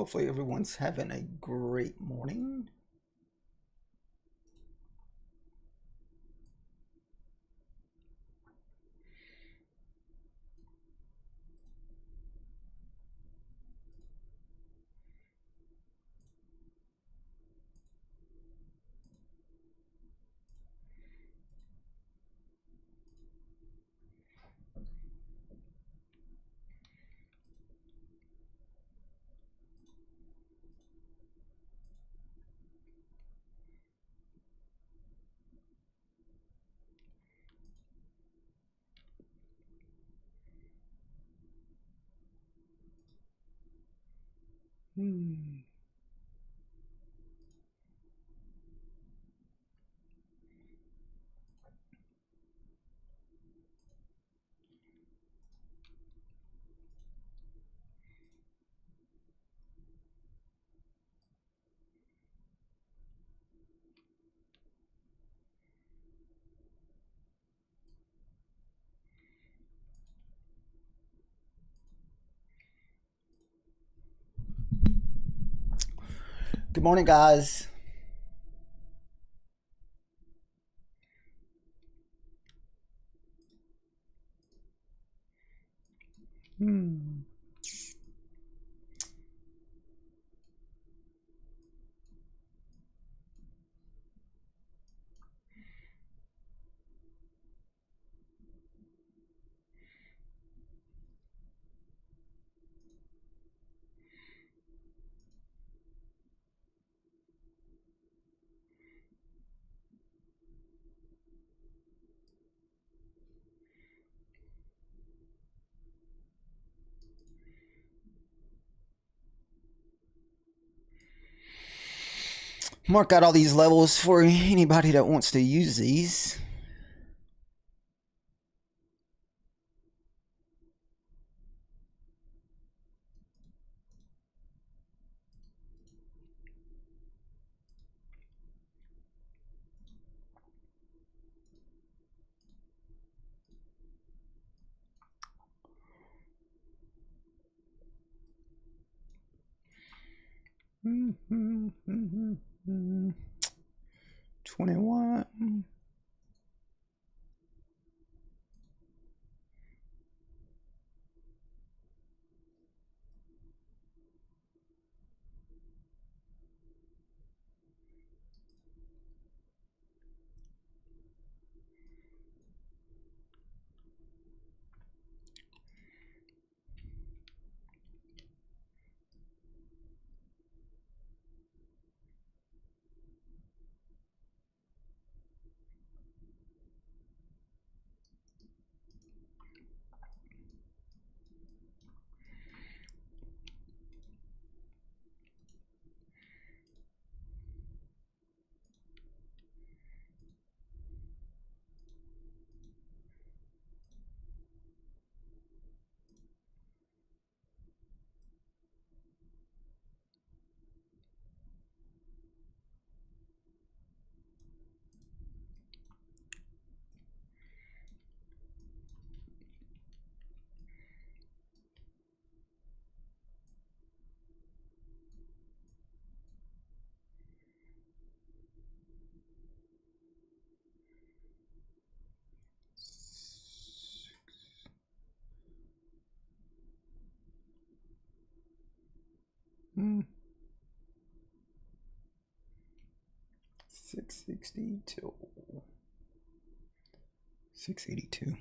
Hopefully everyone's having a great morning. Good morning, guys. Mark out all these levels for anybody that wants to use these. Mm-hmm. 21. Mm. 662. 682.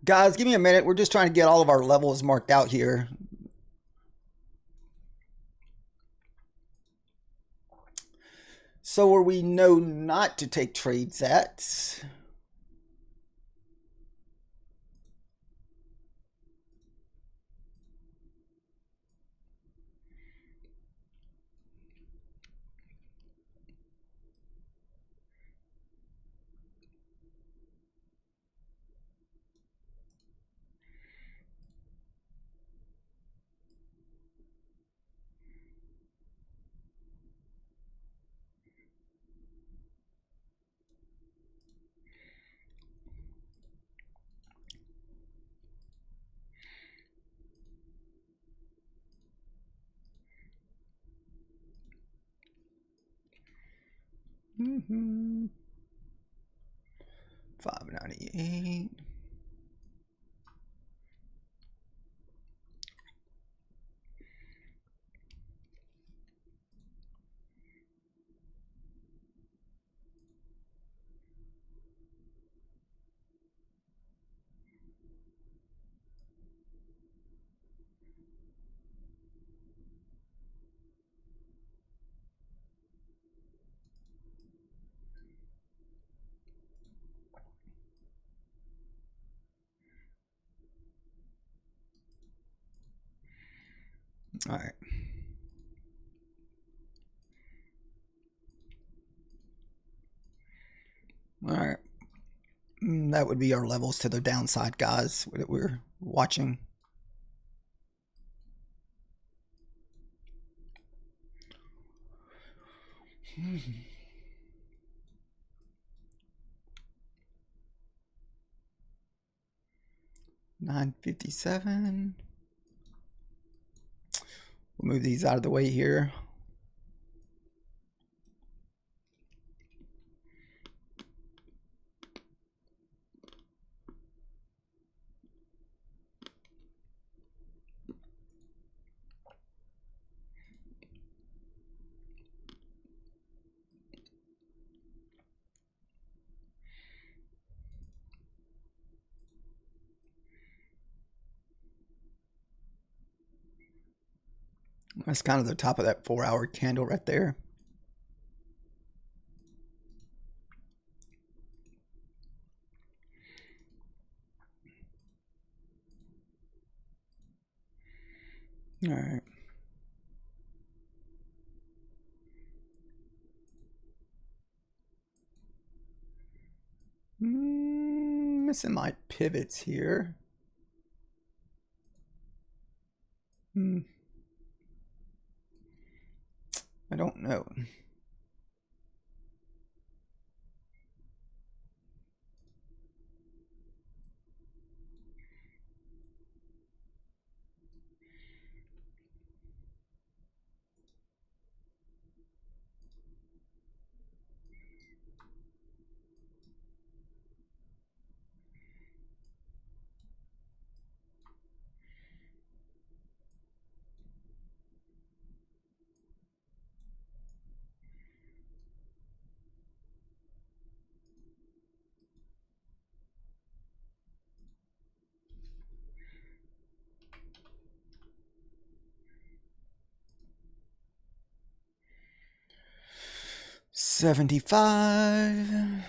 Guys, give me a minute. We're just trying to get all of our levels marked out here. So where we know not to take trades at. Mm-hmm. 598. All right. All right. That would be our levels to the downside, guys, that we're watching. $9.57. We'll move these out of the way here. That's kind of the top of that 4-hour candle right there. All right. Missing my pivots here. I don't know. $75.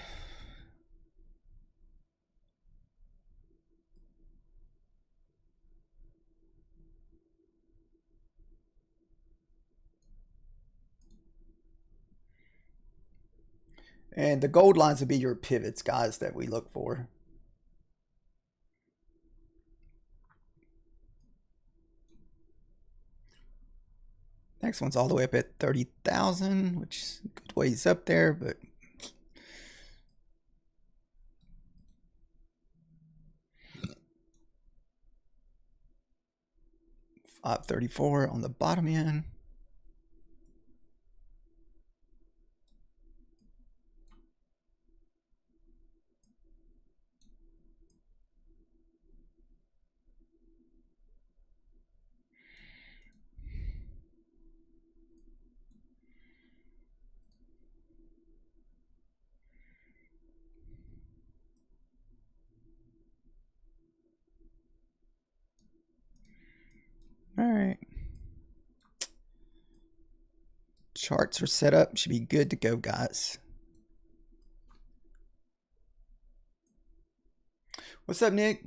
And the gold lines would be your pivots, guys, that we look for. Next one's all the way up at 30,000, which is a good ways up there, but $534 on the bottom end. Charts are set up. Should be good to go, guys. What's up, Nick?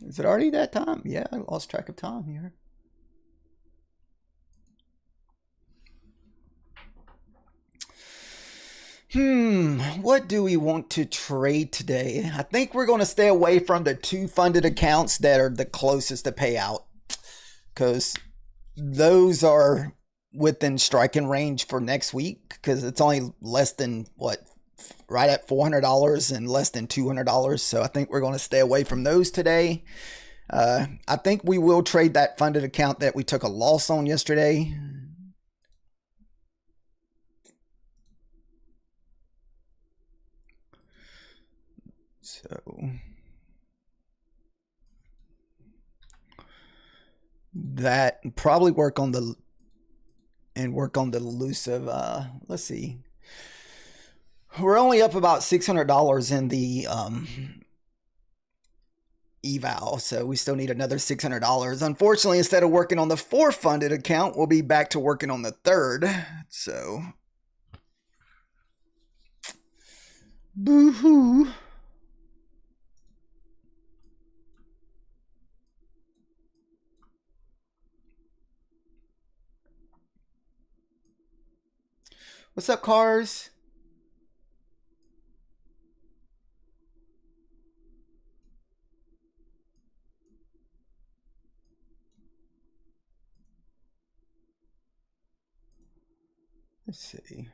Is it already that time? Yeah, I lost track of time here. What do we want to trade today? I think we're going to stay away from the 2 funded accounts that are the closest to payout, because those are within striking range for next week, because it's only less than what, right at $400 and less than $200. So I think we're going to stay away from those today. I think we will trade that funded account that we took a loss on yesterday. So that probably work on the elusive. Let's see. We're only up about $600 in the eval, so we still need another $600. Unfortunately, instead of working on the 4 funded account, we'll be back to working on the 3rd. So boo-hoo. What's up, Cars? Let's see.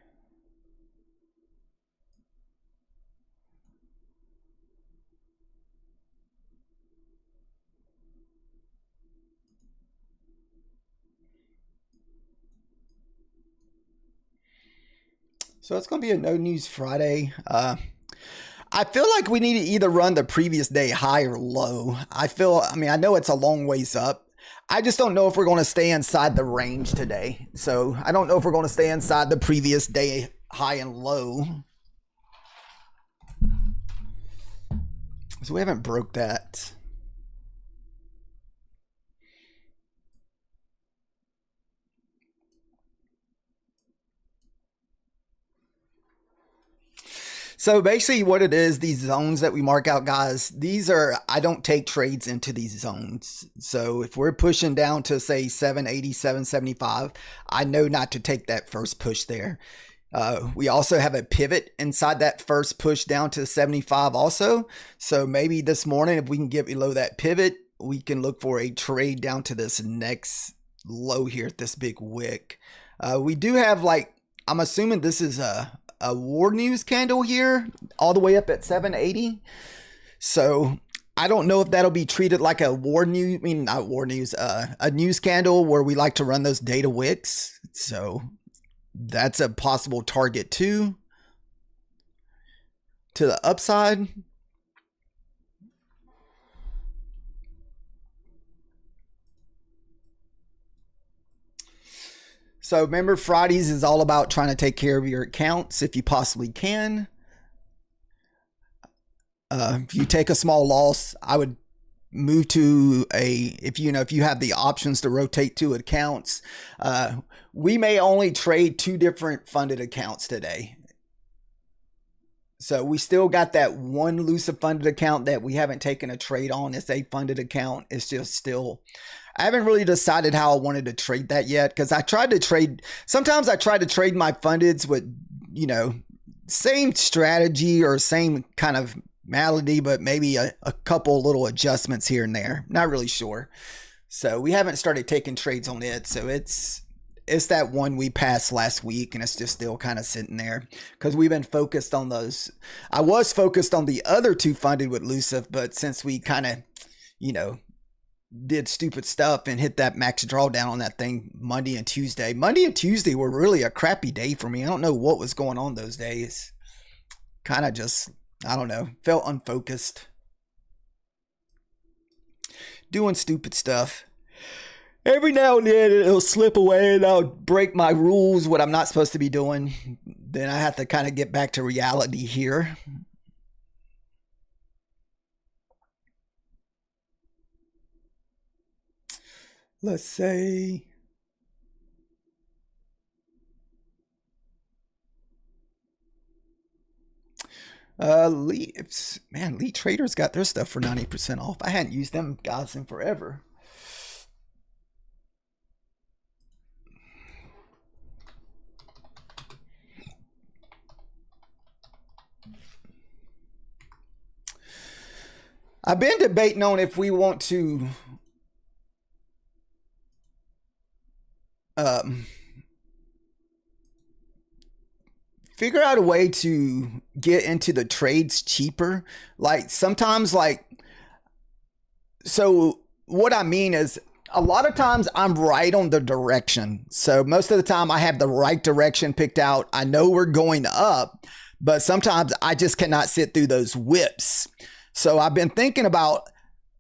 So it's going to be a no news Friday. I feel like we need to either run the previous day high or low. I know it's a long ways up. I just don't know if we're going to stay inside the range today. So I don't know if we're going to stay inside the previous day high and low. So we haven't broke that. So basically what it is, these zones that we mark out, guys, I don't take trades into these zones. So if we're pushing down to say 780, 775, I know not to take that first push there. We also have a pivot inside that first push down to 75 also. So maybe this morning, if we can get below that pivot, we can look for a trade down to this next low here at this big wick. We do have, like, I'm assuming this is a war news candle here all the way up at 780. So I don't know if that'll be treated like a war news, not war news, a news candle where we like to run those data wicks. So that's a possible target too, to the upside. So remember, Fridays is all about trying to take care of your accounts if you possibly can. If you take a small loss, I would move to if you have the options to rotate 2 accounts. We may only trade 2 different funded accounts today. So we still got that one elusive funded account that we haven't taken a trade on. It's a funded account. It's just still, I haven't really decided how I wanted to trade that yet, because sometimes I try to trade my fundeds with, same strategy or same kind of malady, but maybe a couple little adjustments here and there. Not really sure. So we haven't started taking trades on it. So it's that one we passed last week, and it's just still kind of sitting there because we've been focused on those. I was focused on the other 2 funded with elusive, but since we kind of, did stupid stuff and hit that max drawdown on that thing Monday and Tuesday. Monday and Tuesday were really a crappy day for me. I don't know what was going on those days. Kind of just, I don't know, felt unfocused. Doing stupid stuff. Every now and then it'll slip away and I'll break my rules, what I'm not supposed to be doing. Then I have to kind of get back to reality here. let's say, Lead Traders got their stuff for 90% off. I hadn't used them guys in forever. I've been debating on if we want to figure out a way to get into the trades cheaper. Like sometimes, like, so what I mean is a lot of times I'm right on the direction. So most of the time I have the right direction picked out. I know we're going up, but sometimes I just cannot sit through those whips. So I've been thinking about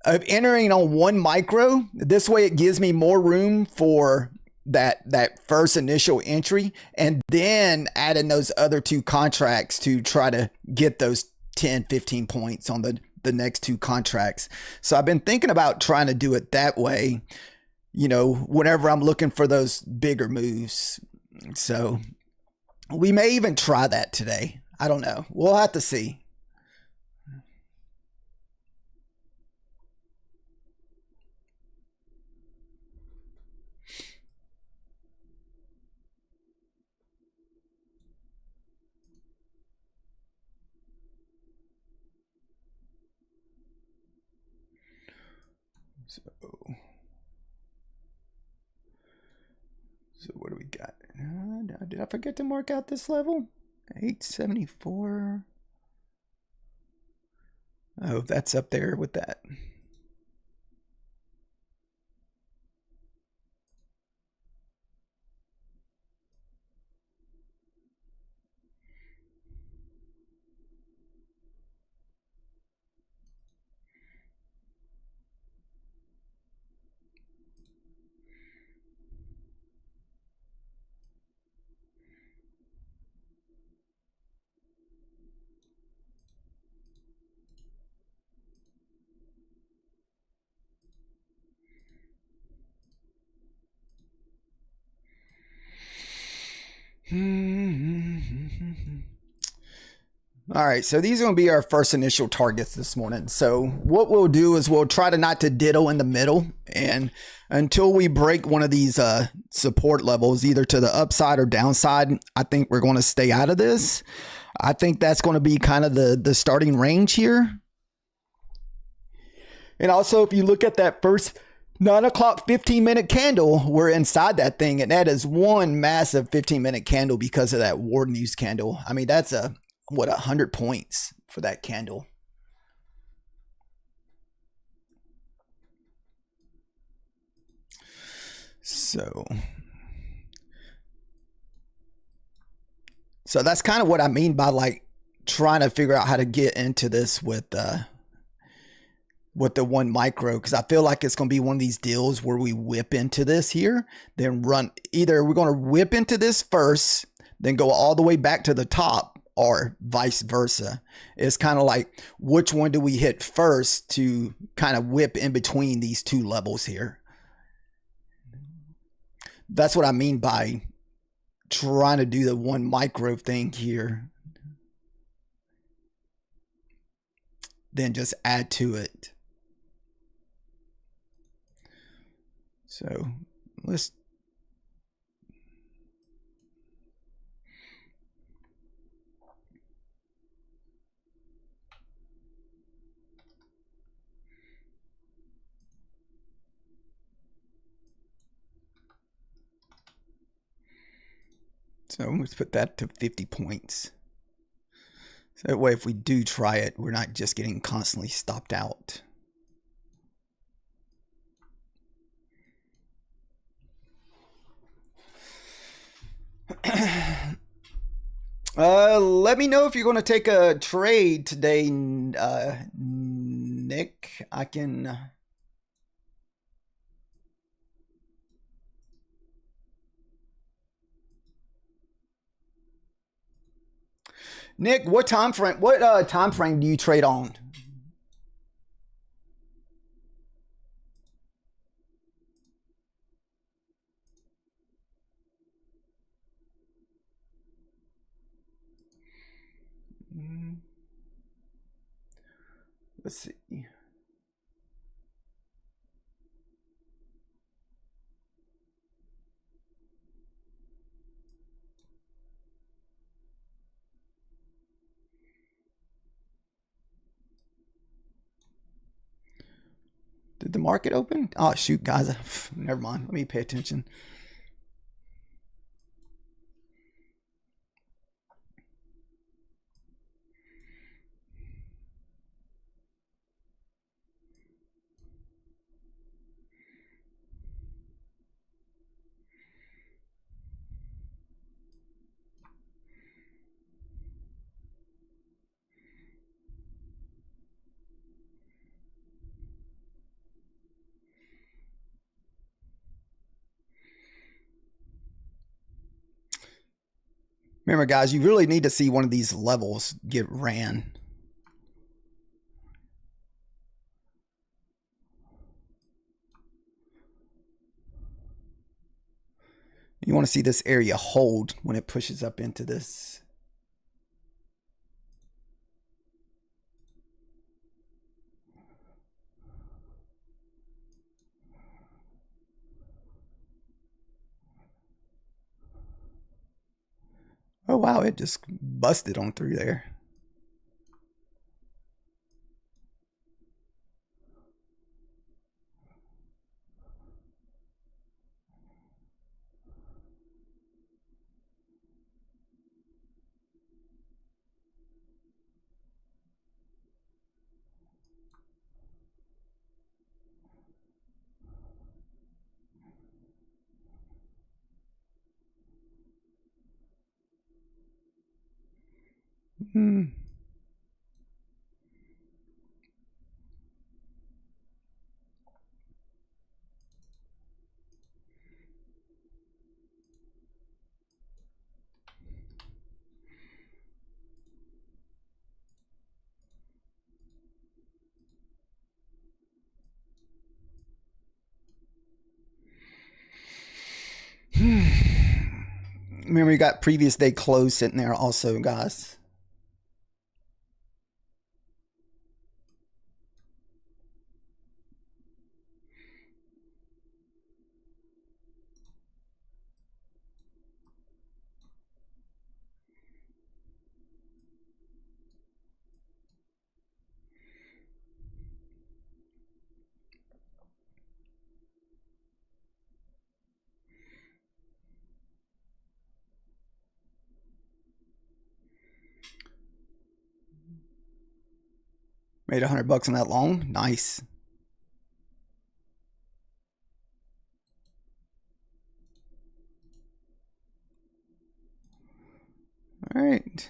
entering on 1 micro. This way it gives me more room for that first initial entry, and then adding those other 2 contracts to try to get those 10-15 points on the next 2 contracts. So I've been thinking about trying to do it that way, you know, whenever I'm looking for those bigger moves. So we may even try that today. I don't know. We'll have to see. So what do we got? Did I forget to mark out this level? 874. Oh, that's up there with that. All right, so these are going to be our first initial targets this morning. So what we'll do is we'll try to not to ditto in the middle, and until we break one of these support levels, either to the upside or downside, I think we're going to stay out of this. I think that's going to be kind of the starting range here. And also, if you look at that first 9 o'clock 15-minute candle, we're inside that thing, and that is one massive 15-minute candle because of that War News candle. I mean, that's 100 points for that candle. So that's kind of what I mean by like trying to figure out how to get into this with the 1 micro, because I feel like it's going to be one of these deals where we whip into this here, then run. Either we're going to whip into this first, then go all the way back to the top, or vice versa. It's kind of like, which one do we hit first to kind of whip in between these 2 levels here? That's what I mean by trying to do the 1 micro thing here, then just add to it. So let's put that to 50 points. So that way, if we do try it, we're not just getting constantly stopped out. Let me know if you're going to take a trade today, Nick. I can... Nick, what time frame do you trade on? Let's see. Did the market open? Oh, shoot, guys. Never mind. Let me pay attention. Remember, guys, you really need to see one of these levels get ran. You want to see this area hold when it pushes up into this. Oh, wow, it just busted on through there. Hmm. Remember, you got previous day close sitting there also, guys. Made $100 on that long. Nice. All right.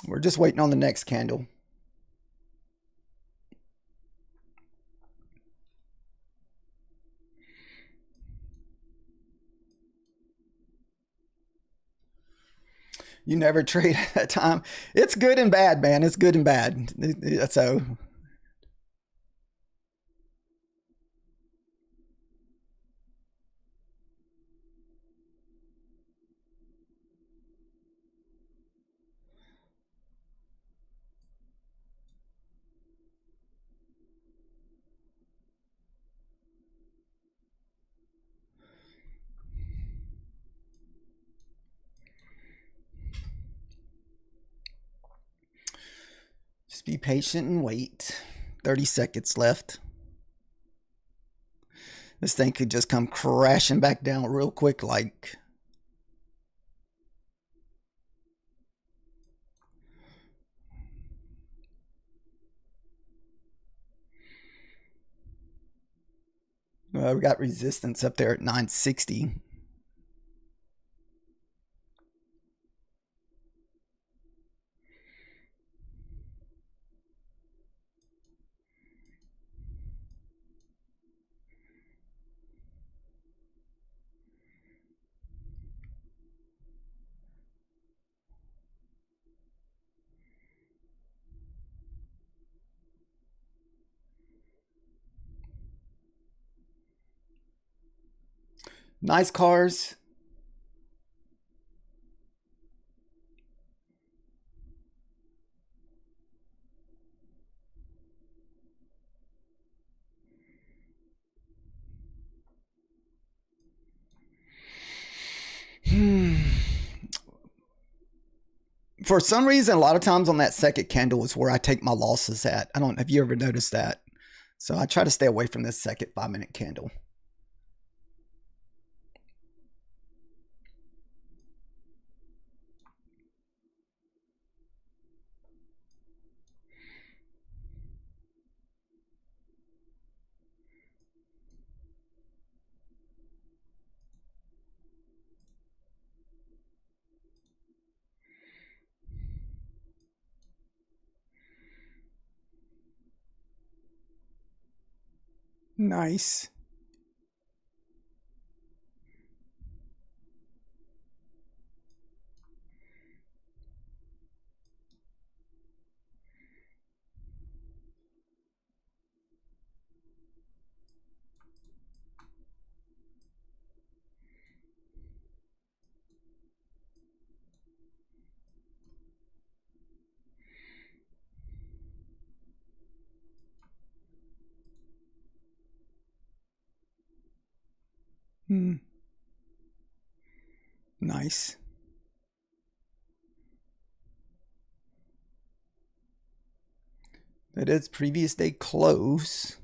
We're just waiting on the next candle. You never trade at that time. It's good and bad, man. It's good and bad. So just be patient and wait. 30 seconds left. This thing could just come crashing back down real quick like. We got resistance up there at 960. Nice cars. For some reason, a lot of times on that second candle is where I take my losses at. I don't know if you ever noticed that. So I try to stay away from this second 5-minute candle. Nice. Nice. That is previous day close.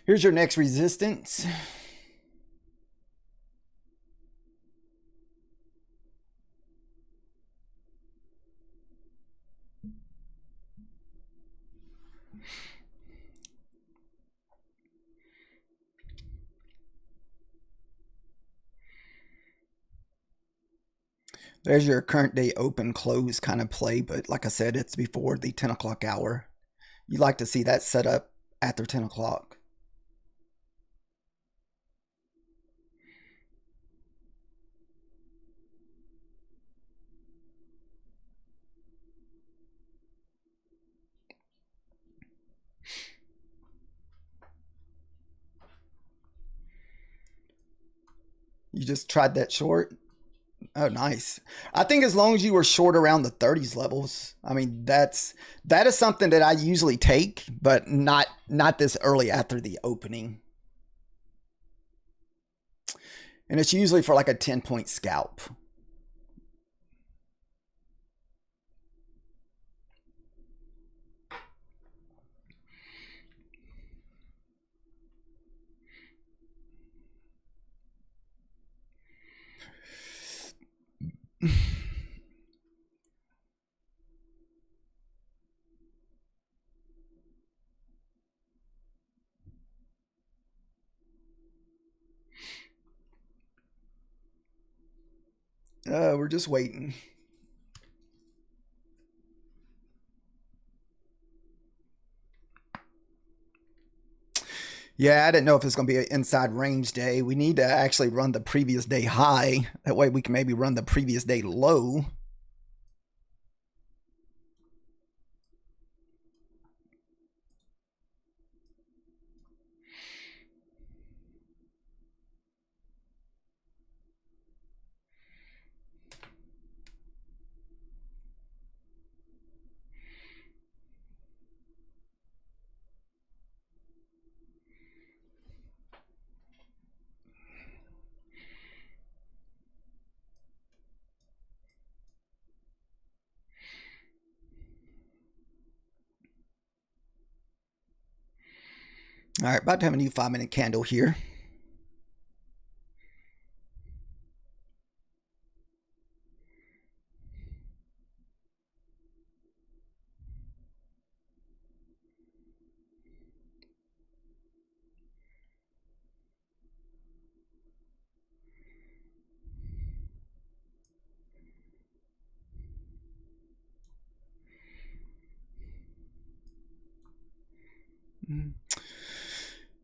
Here's your next resistance. There's your current day open close kind of play, but like I said, it's before the 10 o'clock hour. You like to see that set up after 10 o'clock. You just tried that short? Oh, nice. I think as long as you were short around the 30s levels, I mean that is something that I usually take, but not this early after the opening. And it's usually for like a 10-point scalp. We're just waiting. Yeah, I didn't know if it's going to be an inside range day. We need to actually run the previous day high. That way we can maybe run the previous day low. All right, about to have a new 5-minute candle here.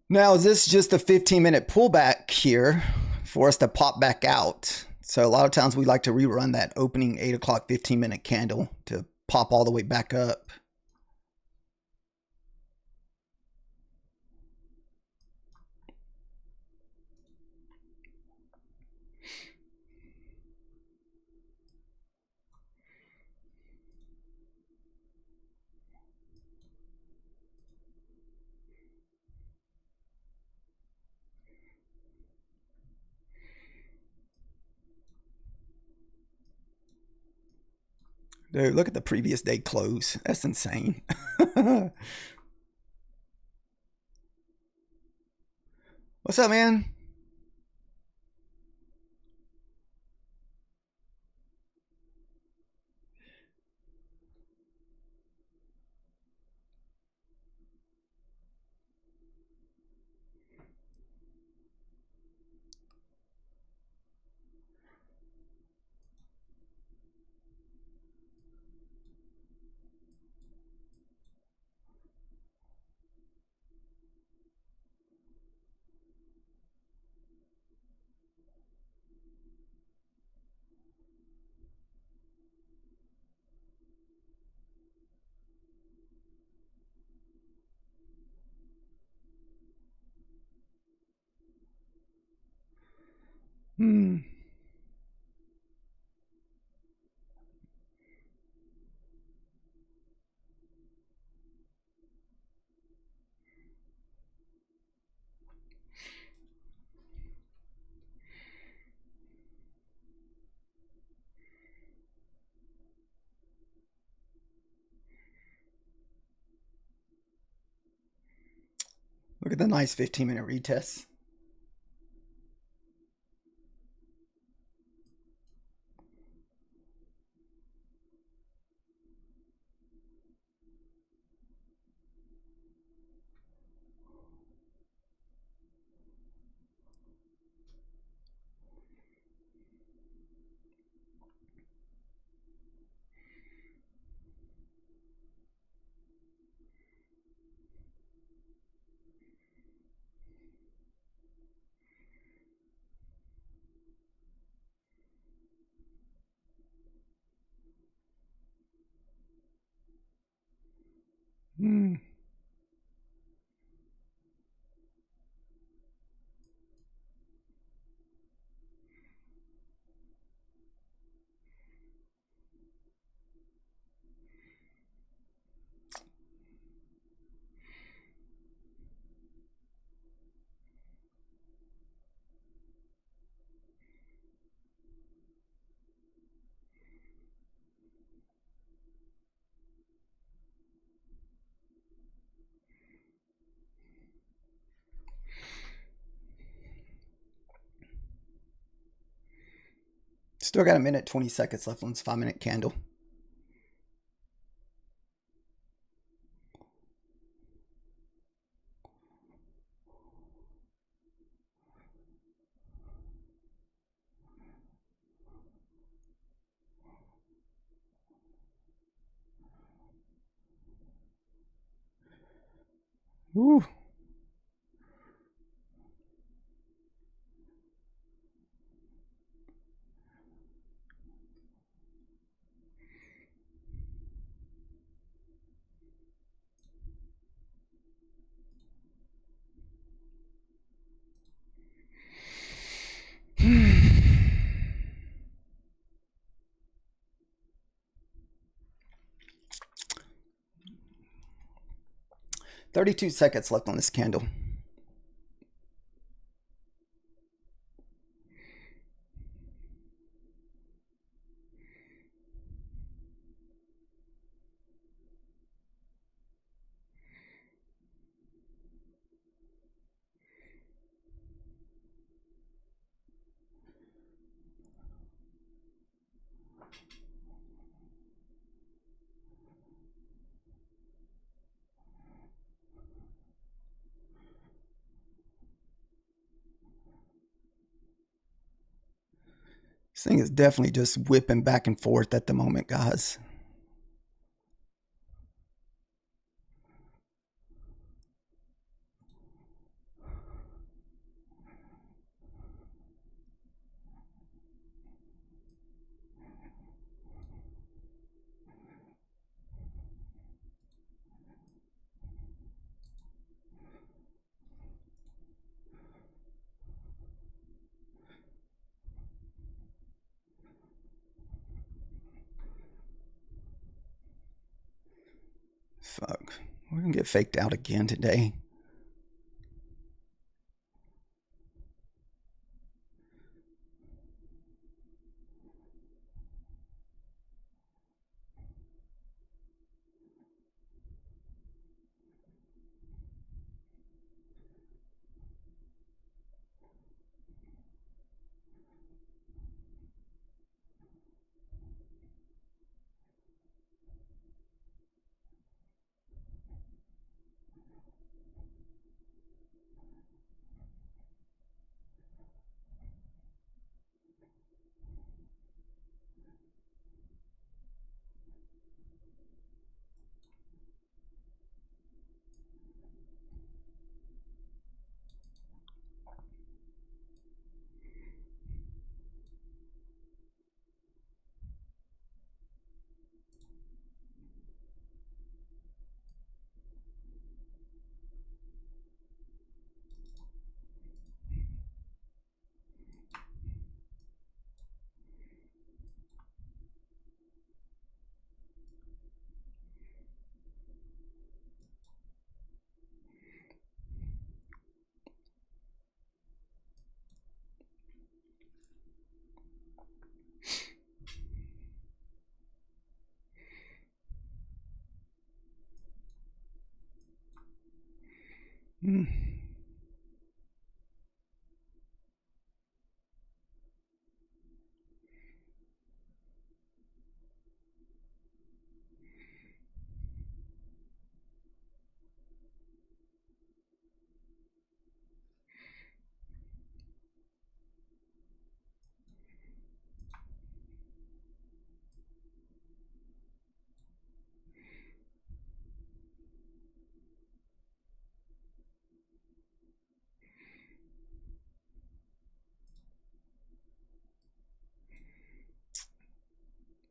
Now, is this just a 15-minute pullback here for us to pop back out? So a lot of times we like to rerun that opening 8 o'clock 15-minute candle to pop all the way back up. Dude, look at the previous day close. That's insane. What's up, man? Hmm. Look at the nice 15-minute retest. Hmm. Still got a minute, 20 seconds left on this 5-minute candle. Woo. Hmm. 32 seconds left on this candle. This thing is definitely just whipping back and forth at the moment, guys. Fuck. We're gonna get faked out again today.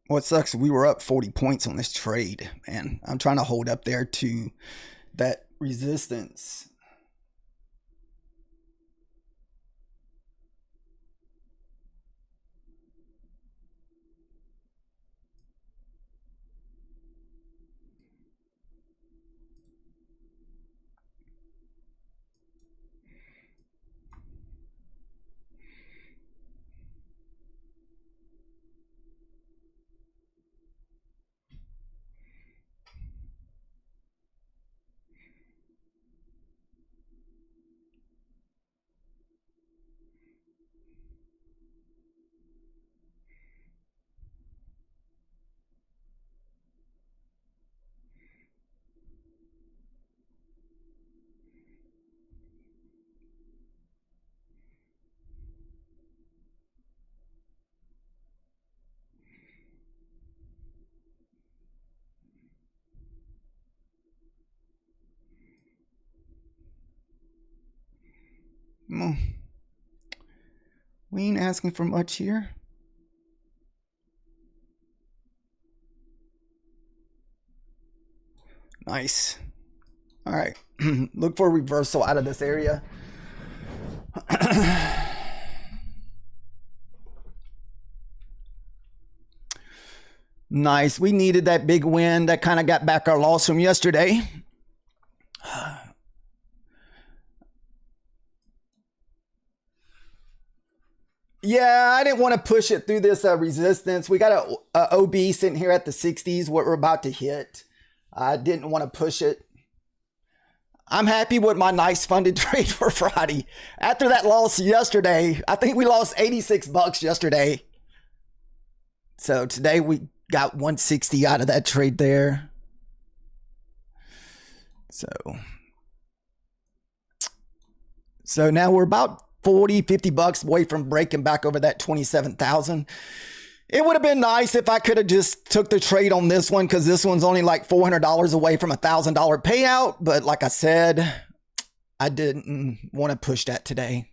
What sucks, we were up 40 points on this trade, man. I'm trying to hold up there to that resistance. We ain't asking for much here. Nice. All right. Look for a reversal out of this area. Nice. We needed that big win. That kind of got back our loss from yesterday. Yeah, I didn't want to push it through this resistance. We got a OB sitting here at the 60s, what we're about to hit. I didn't want to push it. I'm happy with my nice funded trade for Friday. After that loss yesterday, I think we lost 86 bucks yesterday. So today we got 160 out of that trade there. So now we're about 40, 50 bucks away from breaking back over that 27,000. It would have been nice if I could have just took the trade on this one, because this one's only like $400 away from $1,000 payout. But like I said, I didn't want to push that today.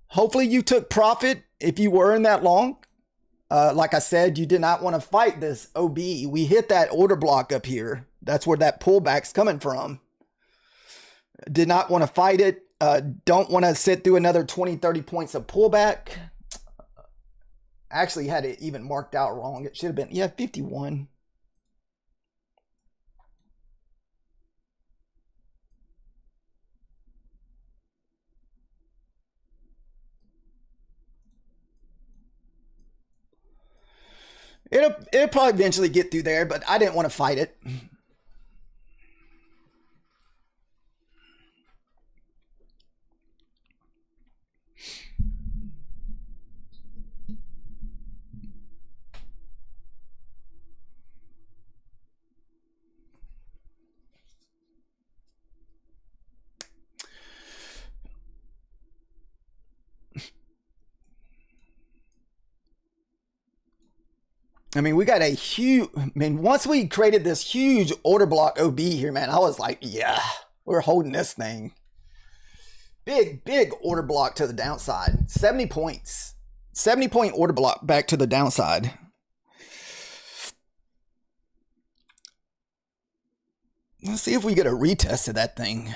Hopefully you took profit if you were in that long. Like I said, you did not want to fight this OB. We hit that order block up here. That's where that pullback's coming from. Did not want to fight it. Don't want to sit through another 20, 30 points of pullback. Actually had it even marked out wrong. It should have been, yeah, 51. It'll probably eventually get through there, but I didn't want to fight it. I mean, we got a huge, I mean, once we created this huge order block OB here, man, I was like, yeah, we're holding this thing. Big order block to the downside. 70 points. 70 point order block back to the downside. Let's see if we get a retest of that thing.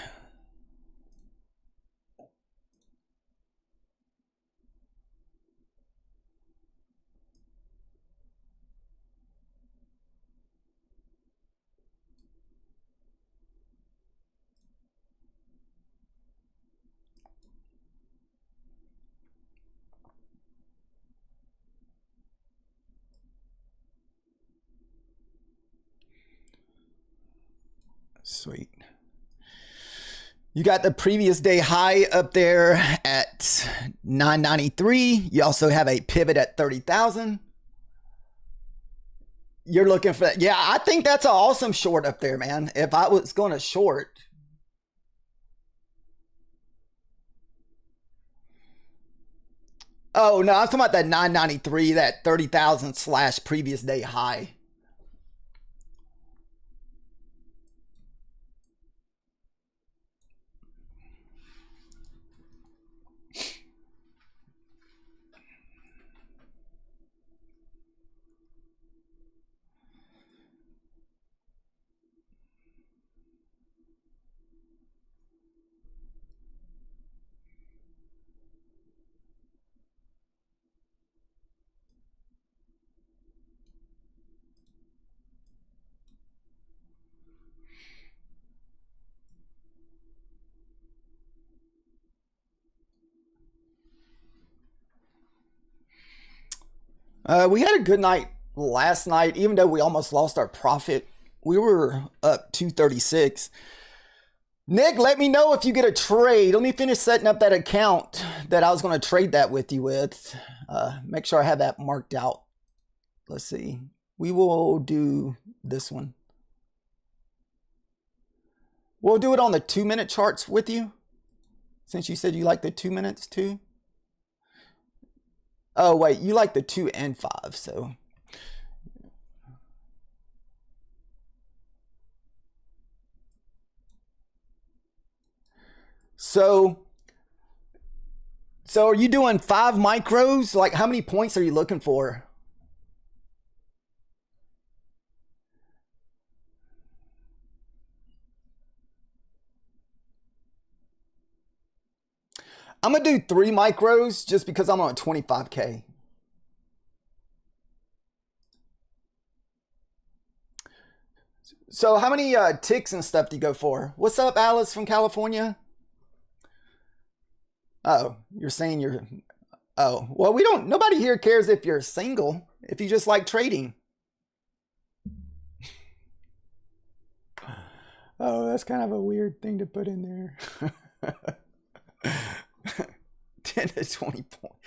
Sweet. You got the previous day high up there at 993. You also have a pivot at 30,000. You're looking for that. Yeah, I think that's an awesome short up there, man. If I was going to short. Oh, no, I'm talking about that 993, that 30,000 / previous day high. We had a good night last night, even though we almost lost our profit. We were up 236. Nick, let me know if you get a trade. Let me finish setting up that account that I was going to trade that with you with. Make sure I have that marked out. Let's see. We will do this one. We'll do it on the 2-minute charts with you, since you said you like the 2 minutes too. Oh, wait, you like the 2 and 5, so. So are you doing 5 micros? Like, how many points are you looking for? I'm going to do 3 micros just because I'm on 25K. So how many ticks and stuff do you go for? What's up, Alice from California? Oh, you're saying you're... Oh, well, we don't... Nobody here cares if you're single, if you just like trading. Oh, that's kind of a weird thing to put in there. 10 to 20 points.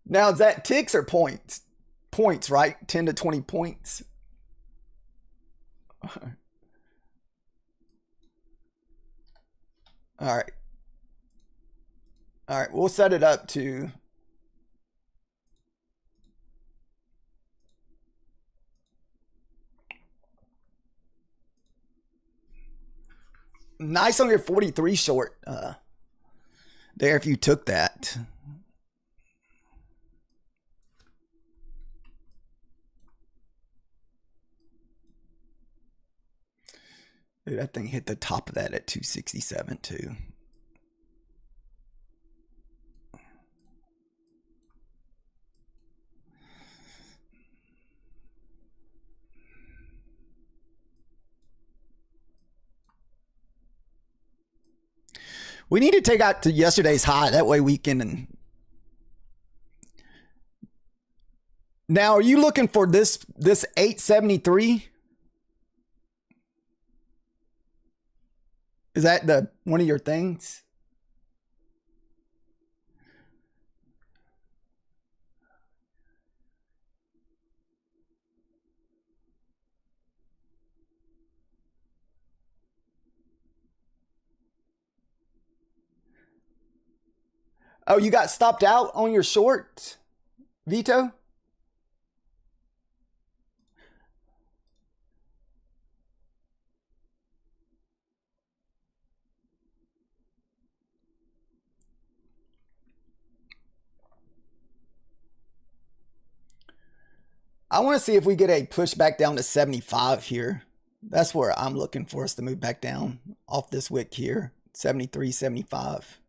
Now, is that ticks or points? Points, right? 10 to 20 points. All right. All right, we'll set it up to nice on your 43 short there if you took that. Dude, that thing hit the top of that at 267 too. We need to take out to yesterday's high. That way we can. Now, are you looking for this 873? Is that the one of your things? Oh, you got stopped out on your short, Vito? I want to see if we get a push back down to 75 here. That's where I'm looking for us to move back down off this wick here. 73, 75.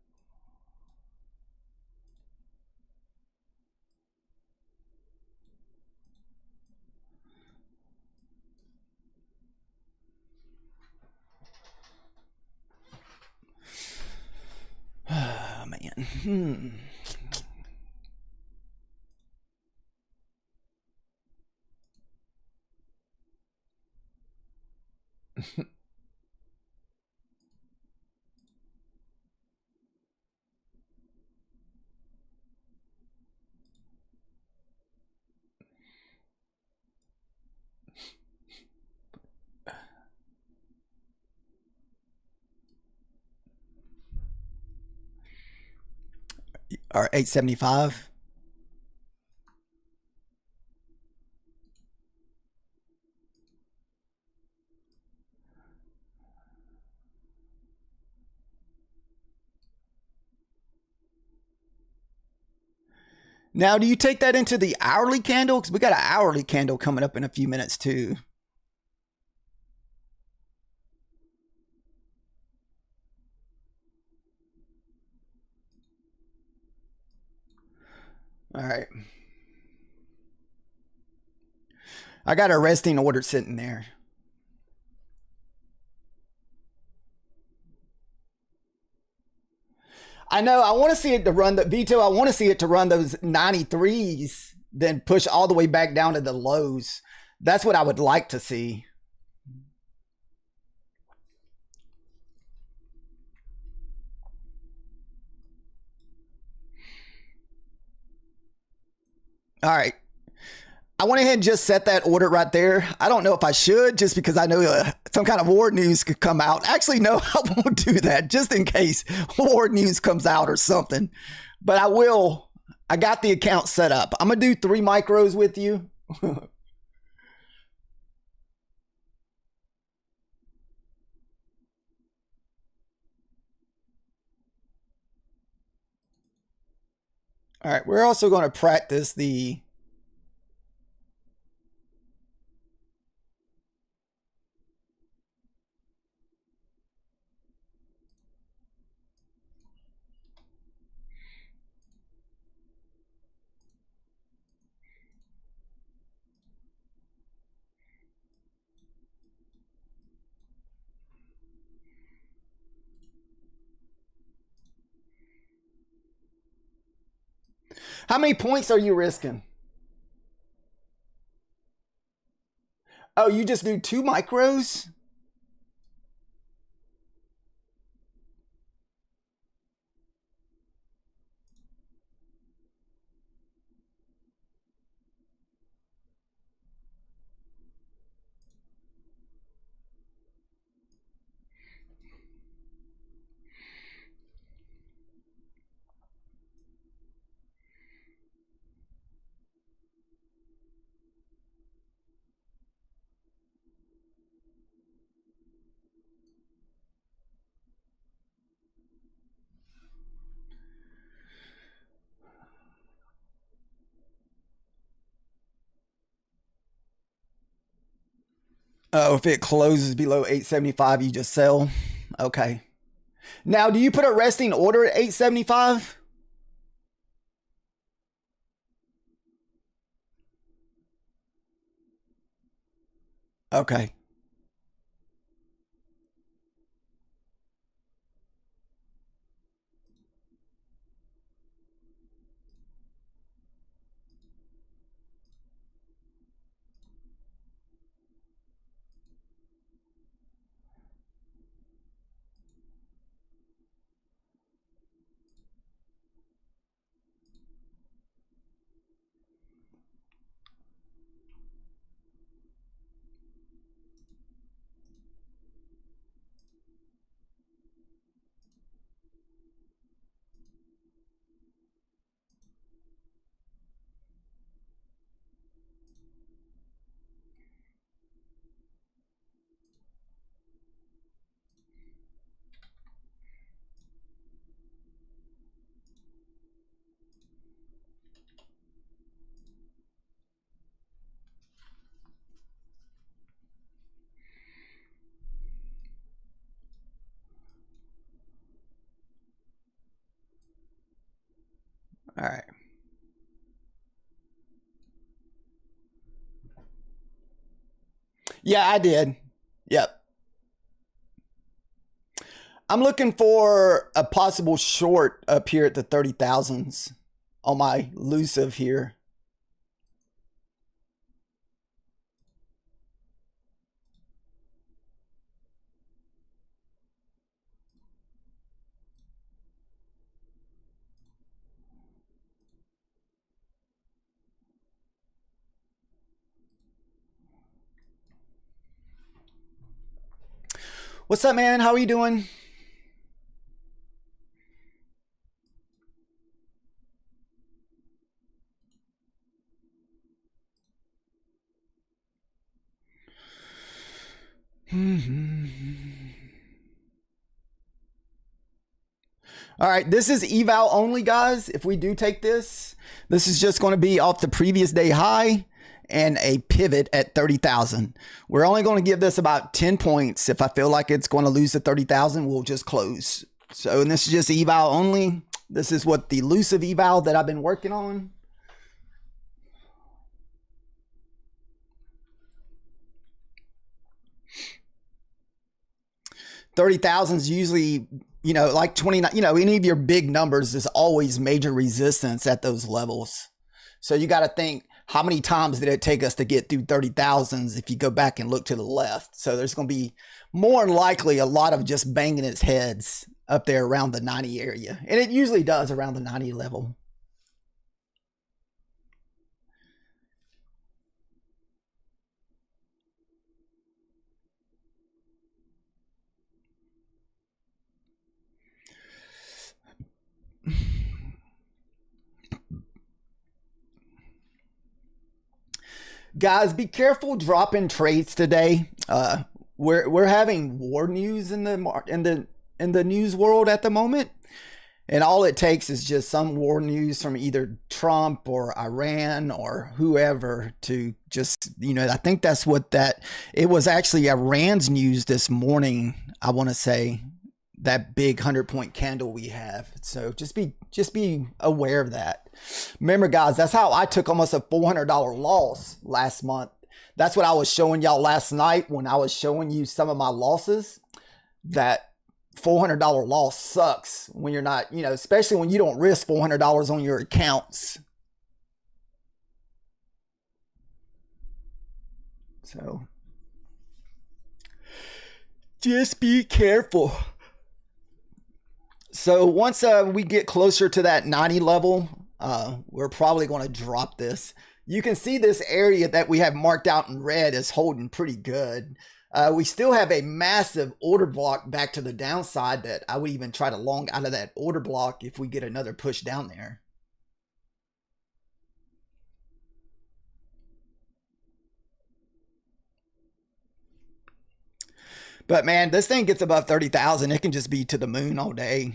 Oh, man. Or 875. Now, do you take that into the hourly candle? Because we got an hourly candle coming up in a few minutes too. All right. I got a resting order sitting there. I know. I want to see it to run the Vito. I want to see it to run those 93s, then push all the way back down to the lows. That's what I would like to see. All right. I went ahead and just set that order right there. I don't know if I should, just because I know some kind of war news could come out. Actually, no, I won't do that, just in case war news comes out or something. But I will. I got the account set up. I'm going to do 3 micros with you. All right, we're also going to practice the How many points are you risking? Oh, you just do 2 micros? Oh, if it closes below 875, you just sell. Okay. Now, do you put a resting order at 875? Okay. All right. Yeah, I did. Yep. I'm looking for a possible short up here at the 30,000s on my elusive here. What's up, man? How are you doing? All right, this is eval only, guys. If we do take this, this is just going to be off the previous day high and a pivot at 30,000. We're only going to give this about 10 points. If I feel like it's going to lose to 30,000, we'll just close. So, and this is just eval only. This is what the elusive eval that I've been working on. $30,000 is usually, you know, like 29, you know, any of your big numbers is always major resistance at those levels. So you got to think, how many times did it take us to get through 30,000s if you go back and look to the left? So there's going to be more than likely a lot of just banging its heads up there around the 90 area. And it usually does around the 90 level. Guys, be careful dropping trades today. We're having war news in the news world at the moment, and all it takes is just some war news from either Trump or Iran or whoever to just, you know, I think that's what that it was actually Iran's news this morning. I want to say that big 100-point candle we have. So just be aware of that. Remember, guys, that's how I took almost a $400 loss last month. That's what I was showing y'all last night when I was showing you some of my losses. That $400 loss sucks when you're not, you know, especially when you don't risk $400 on your accounts. So just be careful. So once we get closer to that 90 level, we're probably going to drop this. You can see this area that we have marked out in red is holding pretty good. We still have a massive order block back to the downside that I would even try to long out of that order block if we get another push down there. But man, this thing gets above 30,000, it can just be to the moon all day.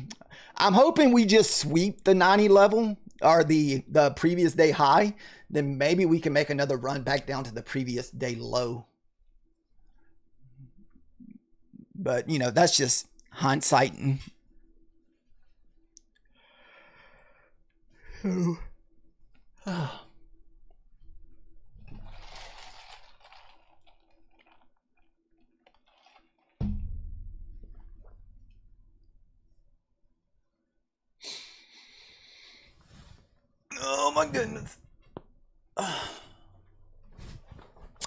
I'm hoping we just sweep the 90 level or the previous day high. Then maybe we can make another run back down to the previous day low. But, you know, that's just hindsight. Oh my goodness.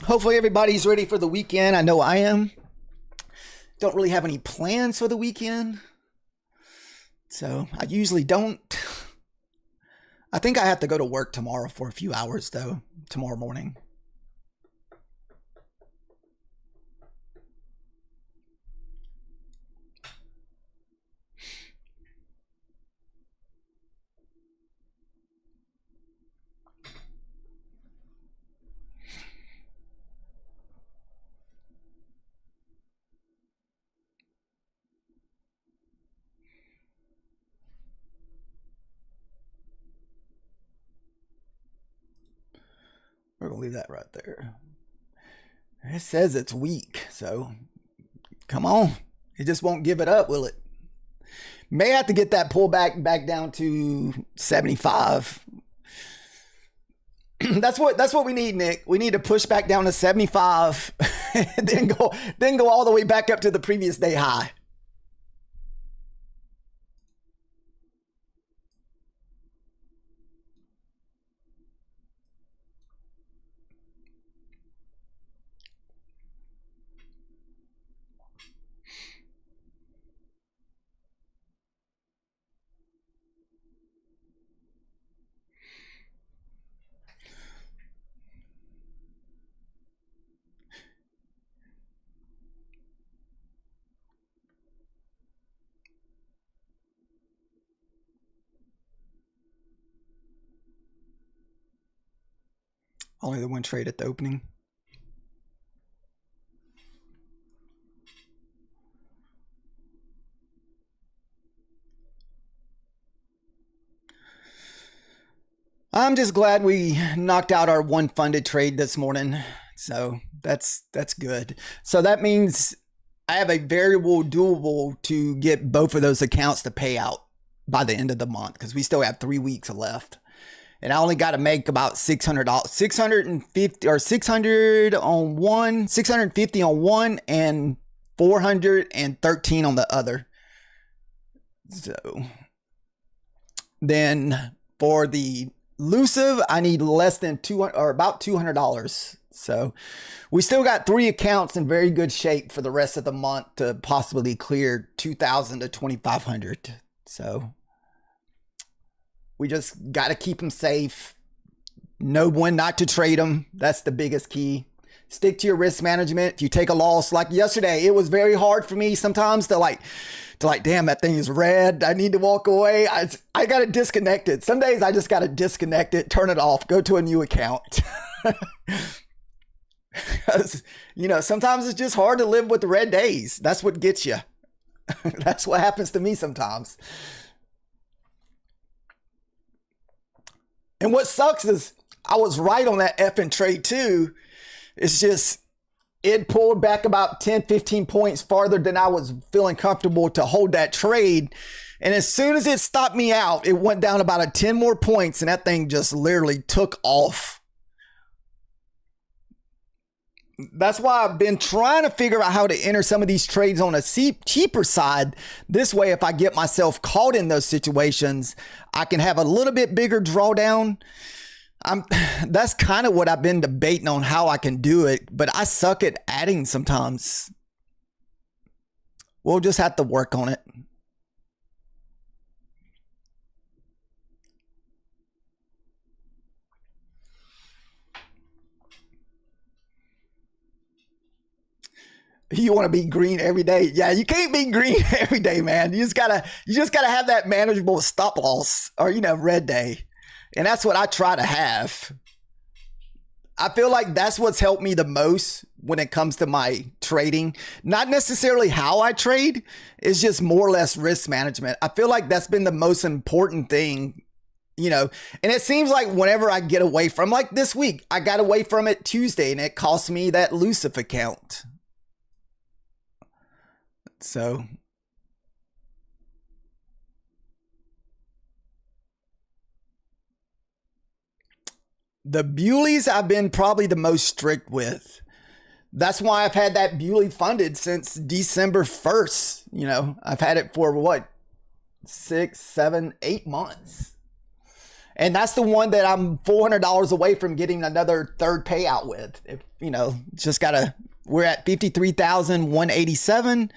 Hopefully everybody's ready for the weekend. I know I am. Don't really have any plans for the weekend. So I usually don't. I think I have to go to work tomorrow for a few hours though, tomorrow morning. We're going to leave that right there. It says it's weak, so come on. It just won't give it up, will it? May have to get that pullback back down to 75. That's what we need, Nick. We need to push back down to 75 and then go all the way back up to the previous day high. Only the one trade at the opening. I'm just glad we knocked out our one funded trade this morning. So that's good. So that means I have a variable doable to get both of those accounts to pay out by the end of the month because we still have 3 weeks left. And I only got to make about $600, 650 or 600 on one, 650 on one, and 413 on the other. So then for the elusive, I need less than $200 or about $200. So we still got 3 accounts in very good shape for the rest of the month to possibly clear 2,000 to 2,500. So we just got to keep them safe. Know when not to trade them. That's the biggest key. Stick to your risk management. If you take a loss, like yesterday, it was very hard for me sometimes to like, damn, that thing is red. I need to walk away. I got to disconnect it. Some days I just got to disconnect it, turn it off, go to a new account. You know, sometimes it's just hard to live with the red days. That's what gets you. That's what happens to me sometimes. And what sucks is I was right on that effing trade too. It's just, it pulled back about 10, 15 points farther than I was feeling comfortable to hold that trade. And as soon as it stopped me out, it went down about a 10 more points and that thing just literally took off. That's why I've been trying to figure out how to enter some of these trades on a cheaper side. This way, if I get myself caught in those situations, I can have a little bit bigger drawdown. That's kind of what I've been debating on how I can do it, but I suck at adding sometimes. We'll just have to work on it. You want to be green every day. Yeah, you can't be green every day, man. You just gotta have that manageable stop loss or, you know, red day. And that's what I try to have. I feel like that's what's helped me the most when it comes to my trading. Not necessarily how I trade. It's just more or less risk management. I feel like that's been the most important thing, you know. And it seems like whenever I get away from, like this week, I got away from it Tuesday and it cost me that elusive account. So the Bewleys I've been probably the most strict with. That's why I've had that Bewley funded since December 1st. You know, I've had it for what, 6, 7, 8 months. And that's the one that I'm $400 away from getting another third payout with. If, you know, just gotta, we're at 53,187.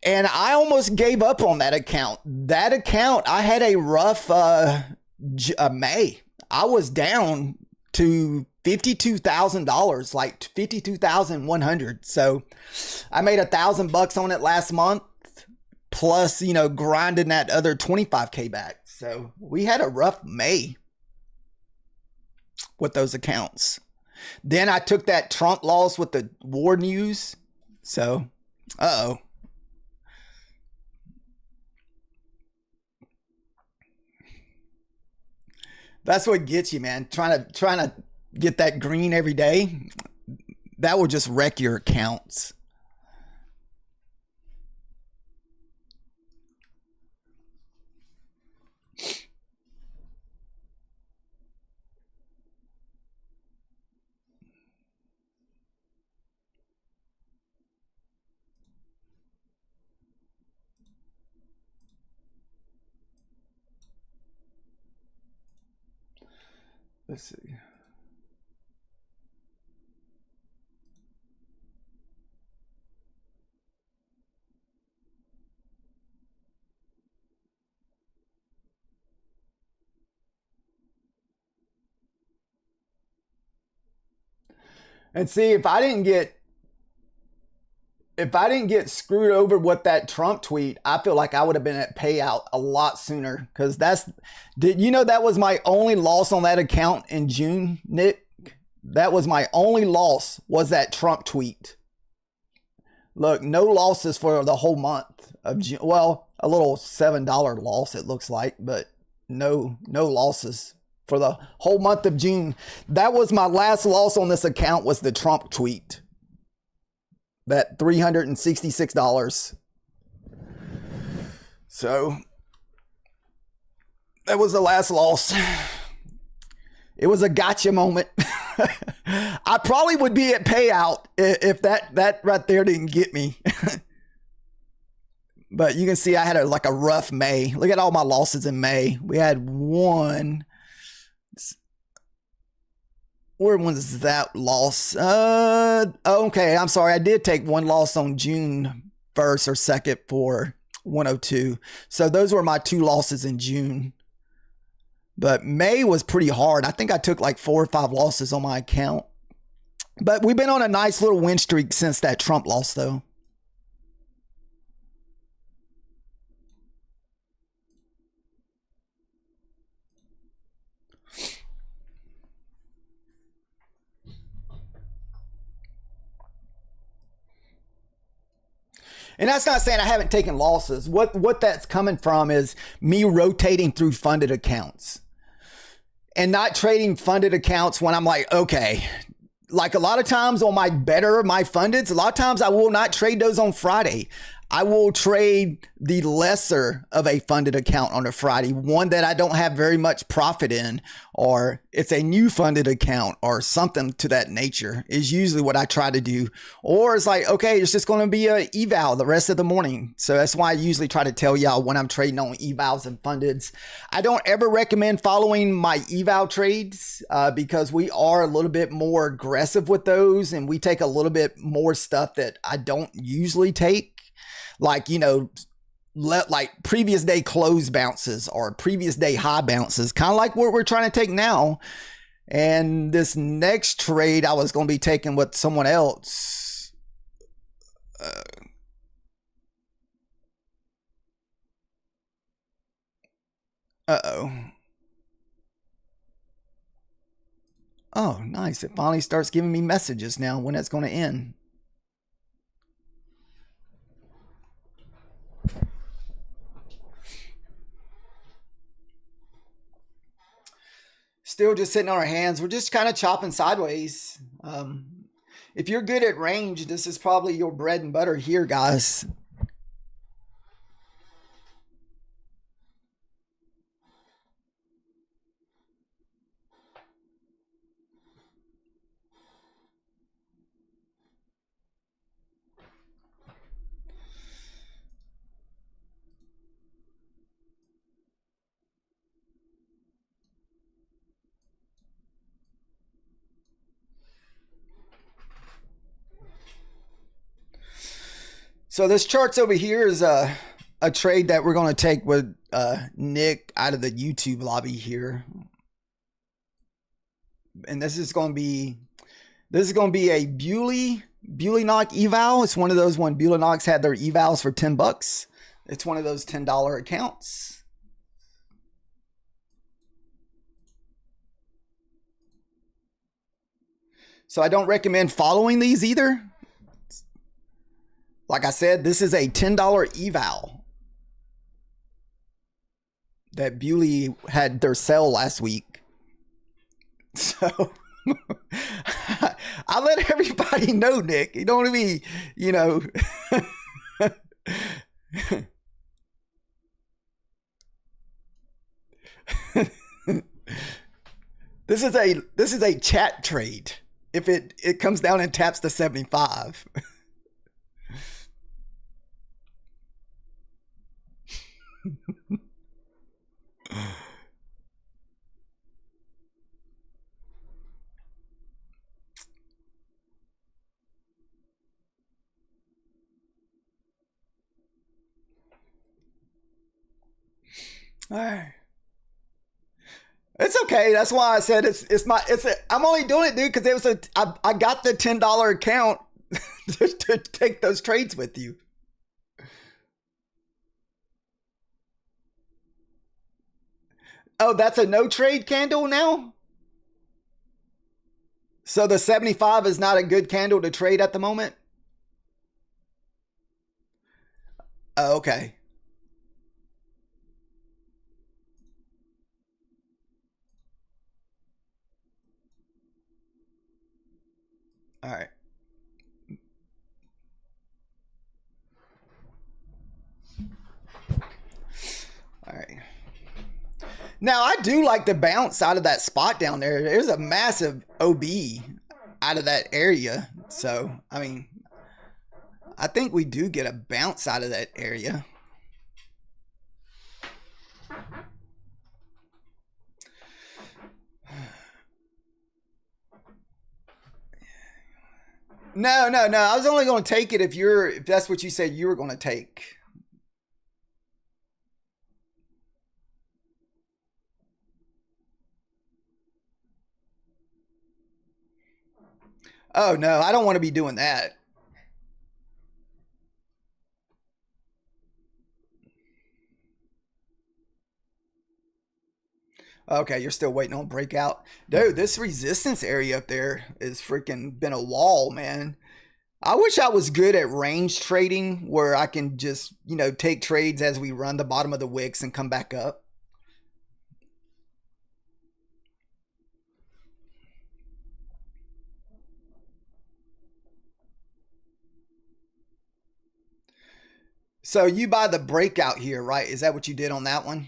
And I almost gave up on that account. That account, I had a rough May. I was down to $52,000, like $52,100. So I made $1,000 on it last month, plus, you know, grinding that other 25K back. So we had a rough May with those accounts. Then I took that Trump loss with the war news. So, uh-oh. That's what gets you, man. Trying to get that green every day. That will just wreck your accounts. Let's see. And see, if I didn't get screwed over with that Trump tweet, I feel like I would have been at payout a lot sooner. Because did you know that was my only loss on that account in June, Nick? That was my only loss, was that Trump tweet. Look, no losses for the whole month of June. Well, a little $7 loss it looks like, but no losses for the whole month of June. That was my last loss on this account, was the Trump tweet. That $366. So that was the last loss. It was a gotcha moment. I probably would be at payout if that right there didn't get me. But you can see I had like a rough May. Look at all my losses in May. We had one. Where was that loss? Okay, I'm sorry. I did take one loss on June 1st or 2nd for 102. So those were my 2 losses in June. But May was pretty hard. I think I took like 4 or 5 losses on my account. But we've been on a nice little win streak since that Trump loss, though. And that's not saying I haven't taken losses. What that's coming from is me rotating through funded accounts and not trading funded accounts when I'm like, okay, like a lot of times on my fundeds, a lot of times I will not trade those on Friday. I will trade the lesser of a funded account on a Friday, one that I don't have very much profit in, or it's a new funded account or something to that nature is usually what I try to do. Or it's like, okay, it's just going to be a eval the rest of the morning. So that's why I usually try to tell y'all when I'm trading on evals and fundeds. I don't ever recommend following my eval trades because we are a little bit more aggressive with those and we take a little bit more stuff that I don't usually take. Like, you know, like previous day close bounces or previous day high bounces, kind of like what we're trying to take now. And this next trade I was going to be taking with someone else. Uh-oh. Oh, nice. It finally starts giving me messages now when it's going to end. Still just sitting on our hands. We're just kind of chopping sideways. If you're good at range, this is probably your bread and butter here, guys. So this charts over here is a trade that we're going to take with Nick out of the YouTube lobby here. And this is going to be a Bully-Knock eval. It's one of those when Bully-Knocks had their evals for $10. It's one of those $10 accounts. So I don't recommend following these either. Like I said, this is a $10 eval that Bully had their sale last week. So I let everybody know, Nick. You don't want to be, you know. This is a chat trade. If it comes down and taps to 75. All right. It's okay. That's why I said I'm only doing it, dude, because it was I got the $10 account to take those trades with you. Oh, that's a no trade candle now? So the 75 is not a good candle to trade at the moment? Oh, okay. All right. All right. Now, I do like the bounce out of that spot down there. There's a massive OB out of that area. So, I mean, I think we do get a bounce out of that area. No. I was only going to take it if that's what you said you were going to take. Oh, no, I don't want to be doing that. Okay, you're still waiting on breakout. Dude, this resistance area up there is freaking been a wall, man. I wish I was good at range trading where I can just, you know, take trades as we run the bottom of the wicks and come back up. So you buy the breakout here, right? Is that what you did on that one?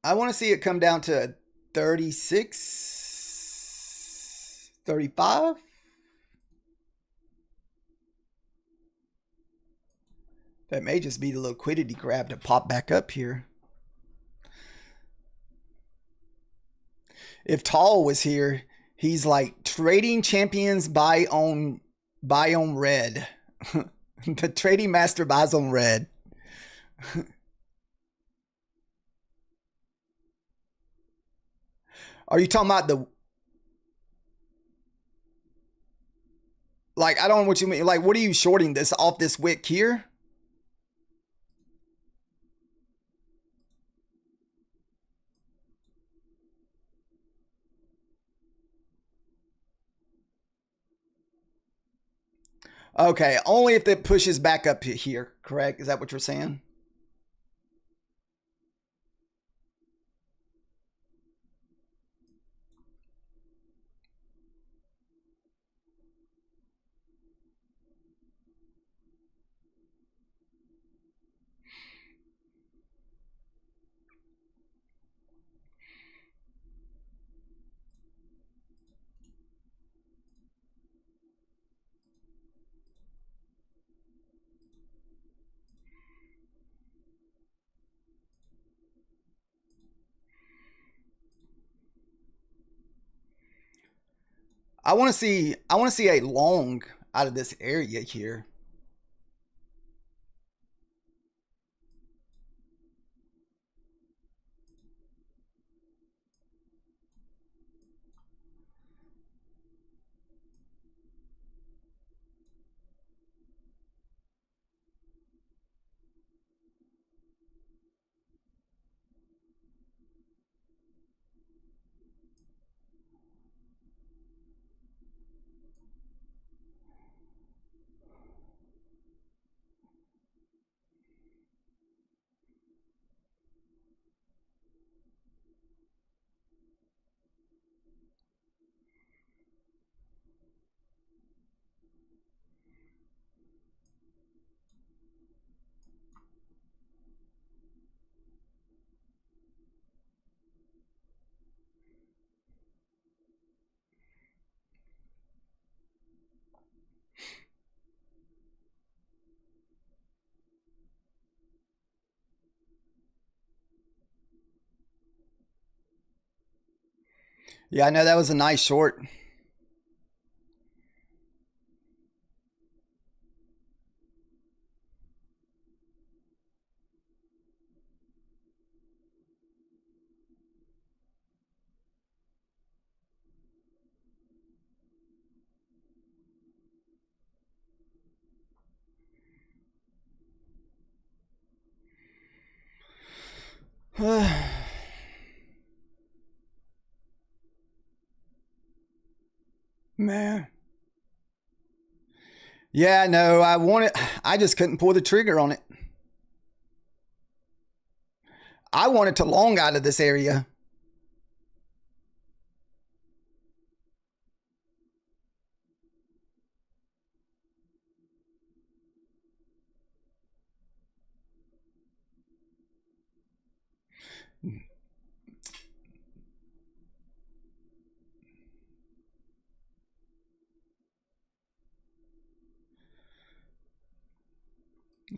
I want to see it come down to 36, 35. That may just be the liquidity grab to pop back up here. If Tall was here, he's like trading champions buy on red. The trading master buys on red. Are you talking about the, like, I don't know what you mean. Like, what are you shorting this off this wick here? Okay, only if it pushes back up here, correct? Is that what you're saying? I want to see a long out of this area here. Yeah, I know that was a nice short. Man. Yeah, no, I just couldn't pull the trigger on it. I wanted to long out of this area.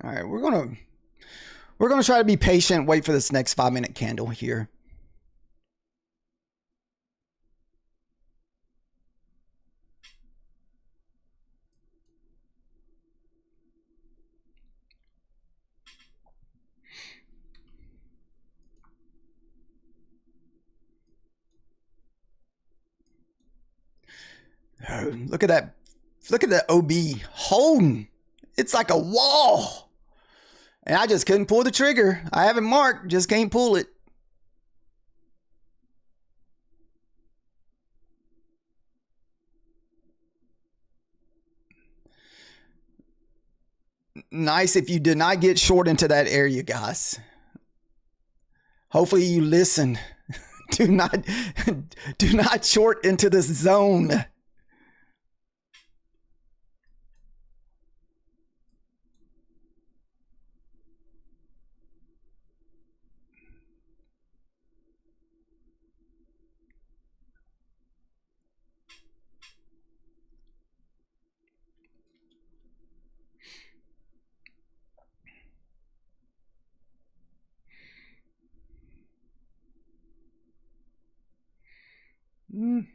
All right, we're gonna try to be patient, wait for this next 5-minute candle here. Oh, look at that. Look at that OB holding. It's like a wall. And I just couldn't pull the trigger. I have it marked, just can't pull it. Nice if you did not get short into that area, guys. Hopefully you listen. do not short into this zone. Mm.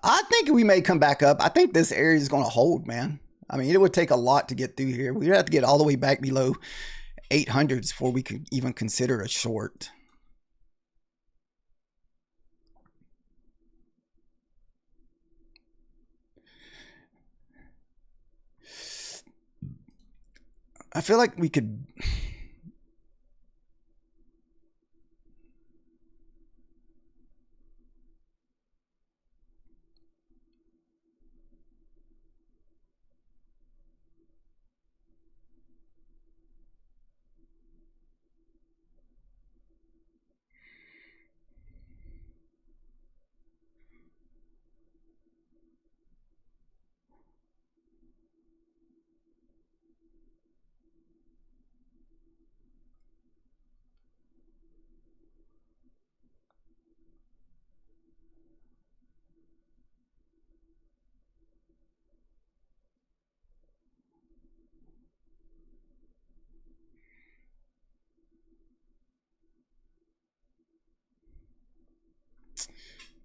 I think we may come back up. I think this area is going to hold, man. I mean, it would take a lot to get through here. We'd have to get all the way back below 800s before we could even consider a short. I feel like we could.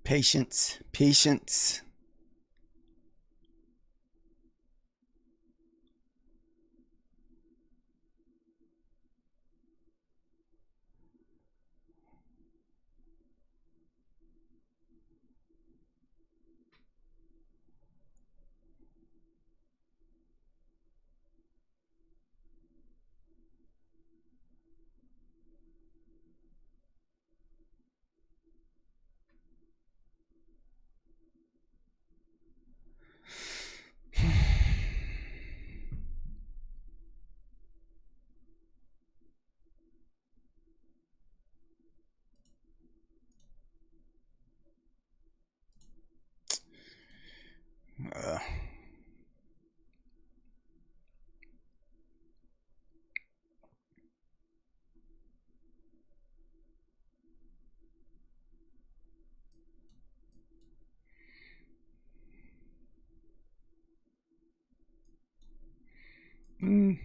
Patience, patience. Mm.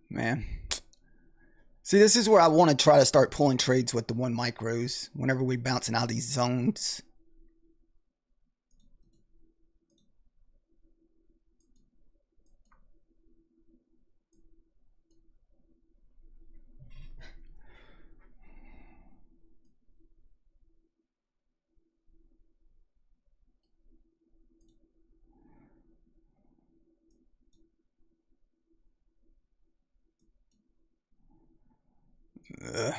Man. See, this is where I want to try to start pulling trades with the 1 micros whenever we bouncing out of these zones. Ugh.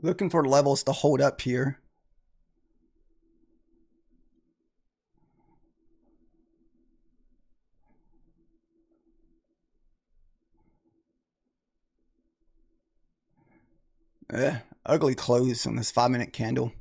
Looking for levels to hold up here. Ugly close on this 5-minute candle.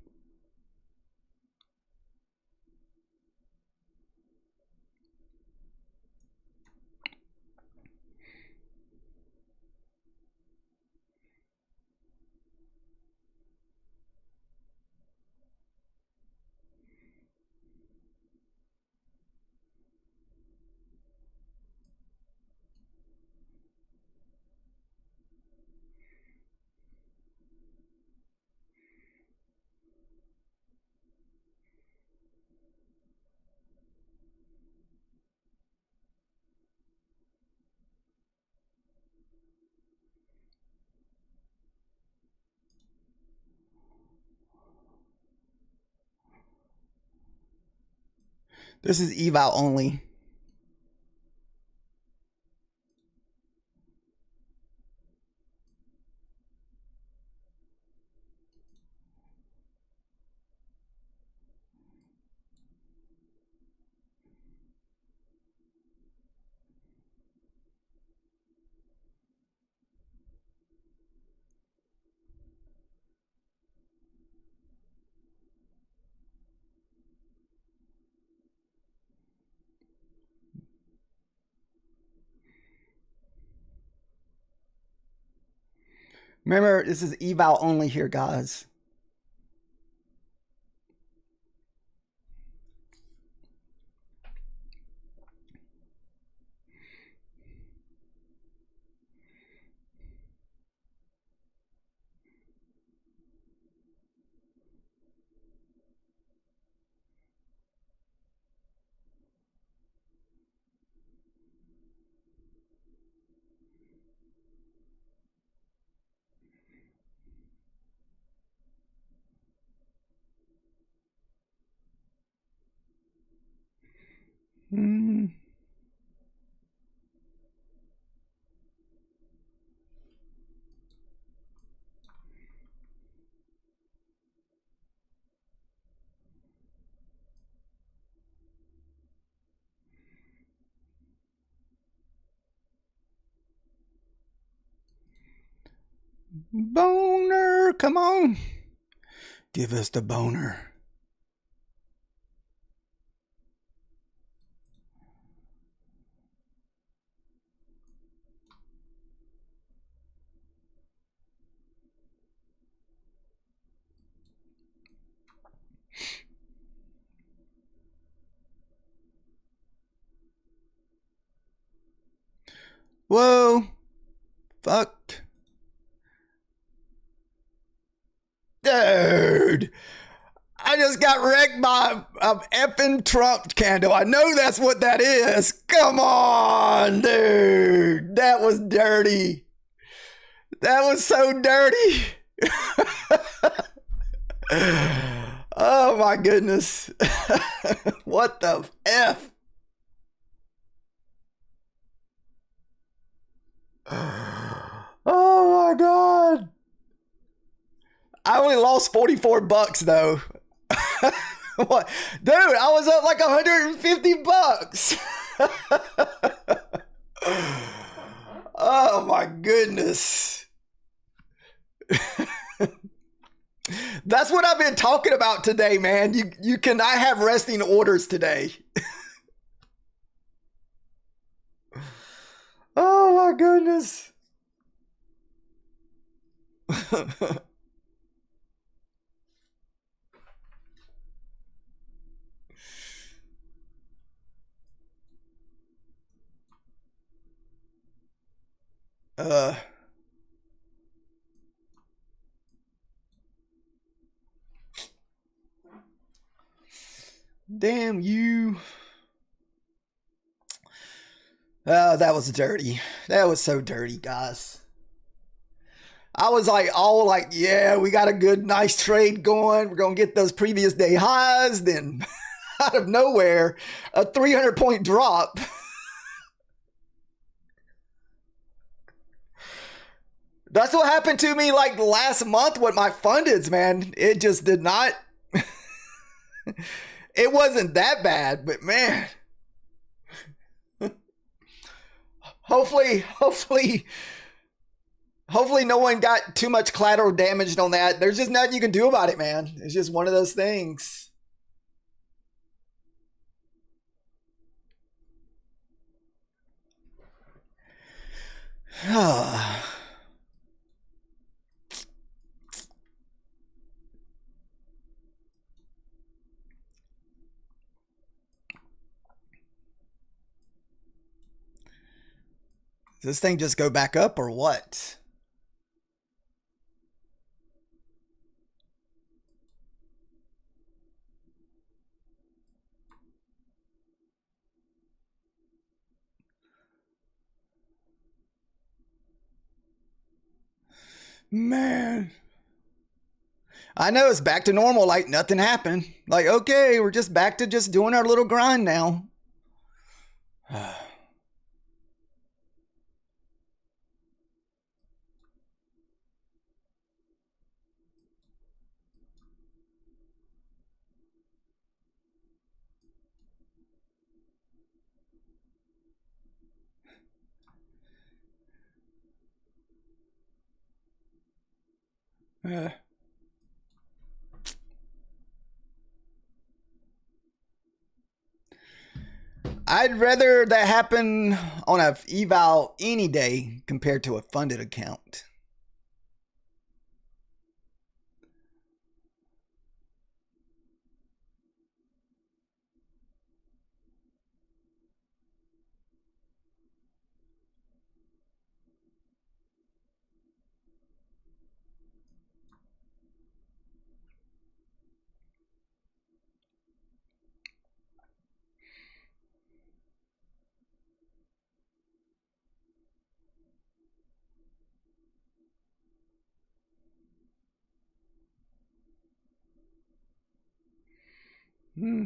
This is eval only. Remember, this is eval only here, guys. Hmm. Boner, come on. Give us the boner. Whoa. Fuck. Dude. I just got wrecked by an effing Trump candle. I know that's what that is. Come on, dude. That was dirty. That was so dirty. Oh my goodness. What the F? Oh my God. I only lost 44 bucks though. What? Dude, I was up like 150 bucks. Oh my goodness. That's what I've been talking about today, man. You cannot have resting orders today. Oh my goodness. uh Damn you. Oh, that was dirty. That was so dirty, guys. I was like, all like, yeah, we got a good, nice trade going. We're going to get those previous day highs. Then out of nowhere, a 300-point drop. That's what happened to me like last month with my fundeds, man. It just did not. It wasn't that bad, but man. Hopefully no one got too much collateral damaged on that. There's just nothing you can do about it, man. It's just one of those things. Does this thing just go back up or what? Man. I know it's back to normal, like nothing happened. Like, okay, we're just back to just doing our little grind now. I'd rather that happen on a eval any day compared to a funded account. Hmm.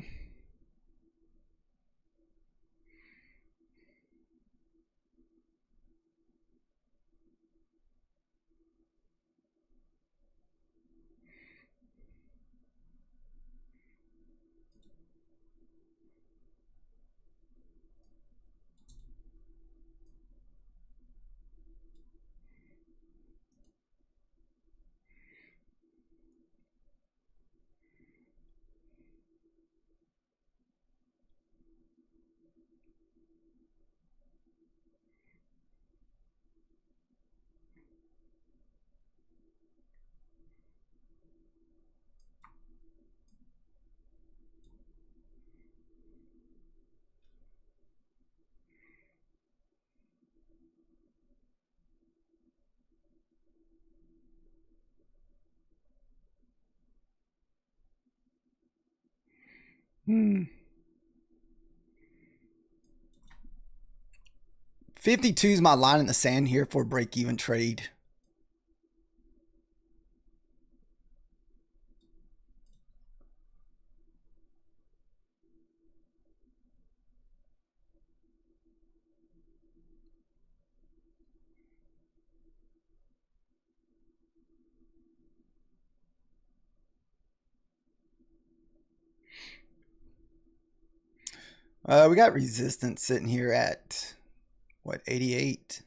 $52 is my line in the sand here for a break-even trade. We got resistance sitting here at what, 88?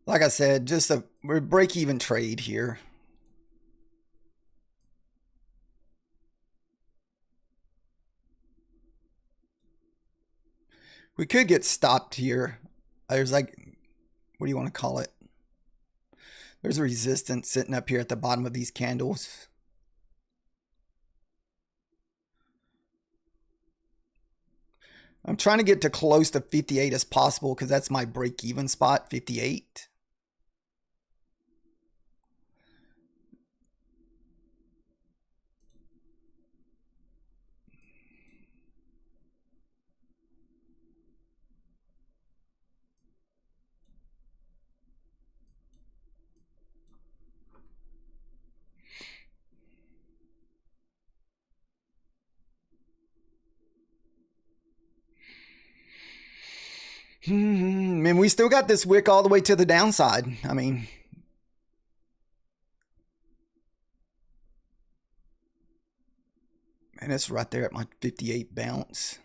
Like I said, just a break-even trade here. We could get stopped here. There's like, what do you want to call it? There's a resistance sitting up here at the bottom of these candles. I'm trying to get to close to 58 as possible because that's my break-even spot, 58. I mean, we still got this wick all the way to the downside. I mean, and it's right there at my 58 bounce.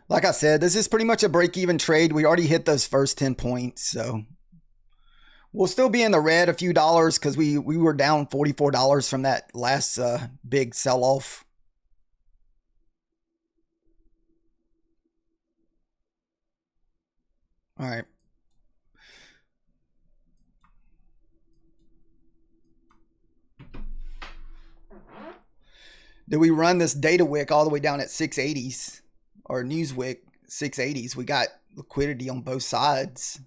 Like I said, this is pretty much a break-even trade. We already hit those first 10 points, so we'll still be in the red a few dollars because we were down $44 from that last big sell-off. All right. Did we run this data wick all the way down at 680s? Or news wick 680s? We got liquidity on both sides.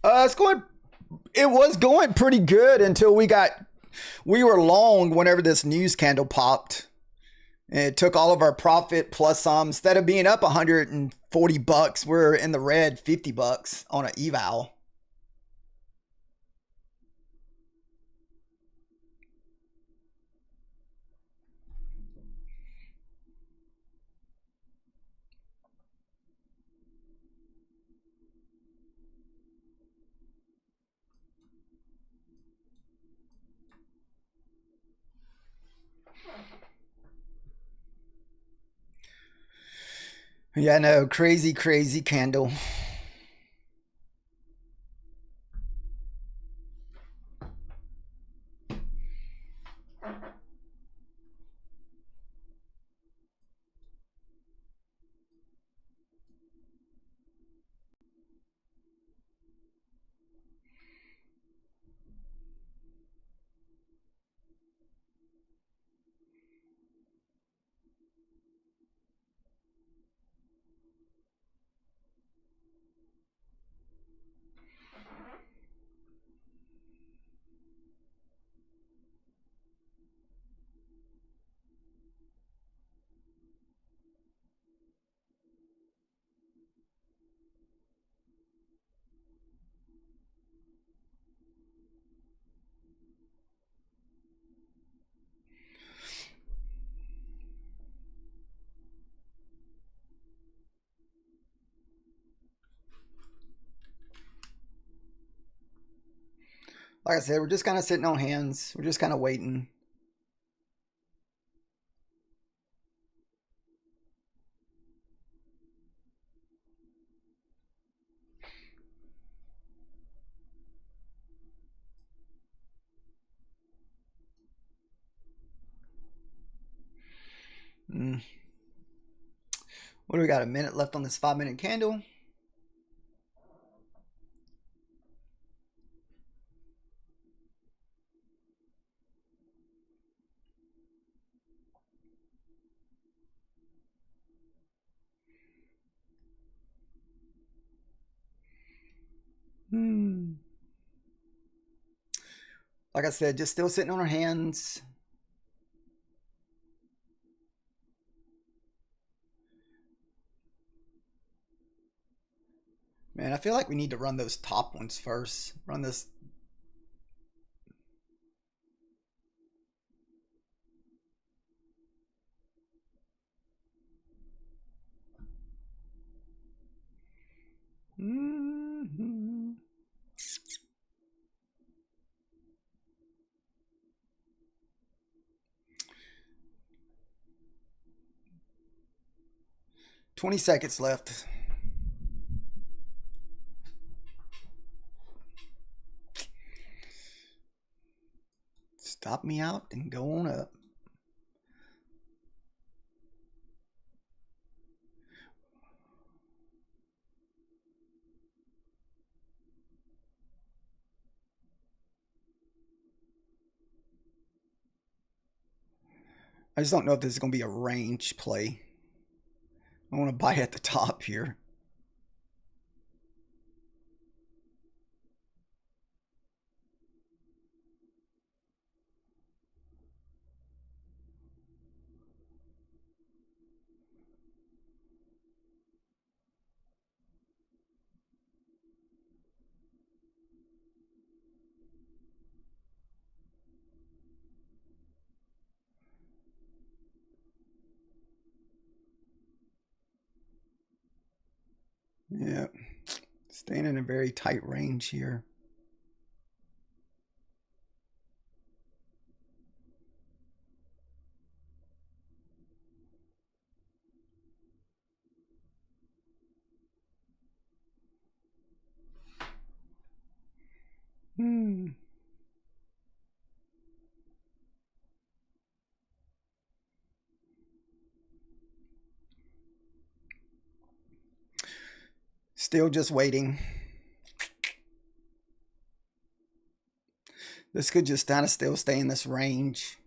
It was going pretty good until we were long whenever this news candle popped. And it took all of our profit plus some. Instead of being up 140 bucks, we're in the red 50 bucks on an eval. Yeah, no, crazy, crazy candle. Like I said, we're just kind of sitting on hands. We're just kind of waiting. What do we got? A minute left on this 5-minute candle. Like I said, just still sitting on our hands. Man, I feel like we need to run those top ones first. Run this. Mm-hmm. 20 seconds left. Stop me out and go on up. I just don't know if this is going to be a range play. I want to buy at the top here. Yeah, staying in a very tight range here. Still just waiting. This could just kind of still stay in this range.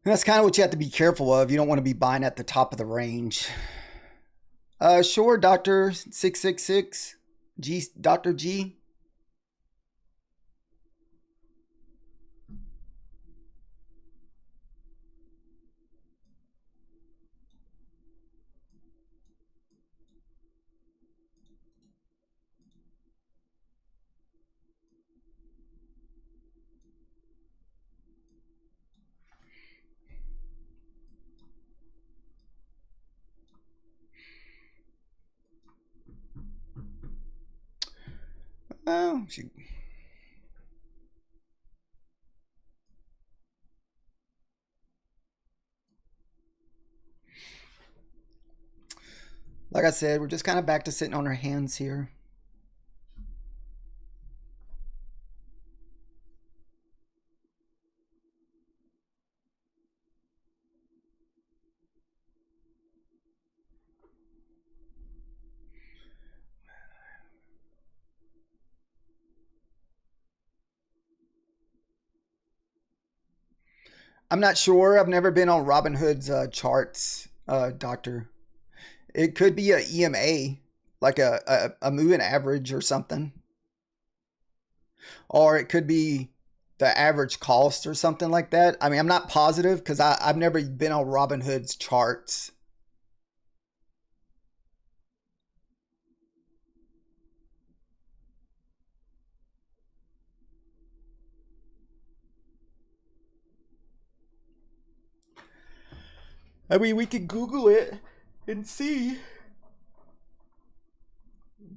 And that's kind of what you have to be careful of. You don't want to be buying at the top of the range. Sure, Dr. 666. Dr. G. Oh, shoot. Like I said, we're just kind of back to sitting on our hands here. I'm not sure. I've never been on Robinhood's charts, Doctor. It could be a EMA, like a moving average or something. Or it could be the average cost or something like that. I mean, I'm not positive because I've never been on Robinhood's charts. I mean, we could Google it and see.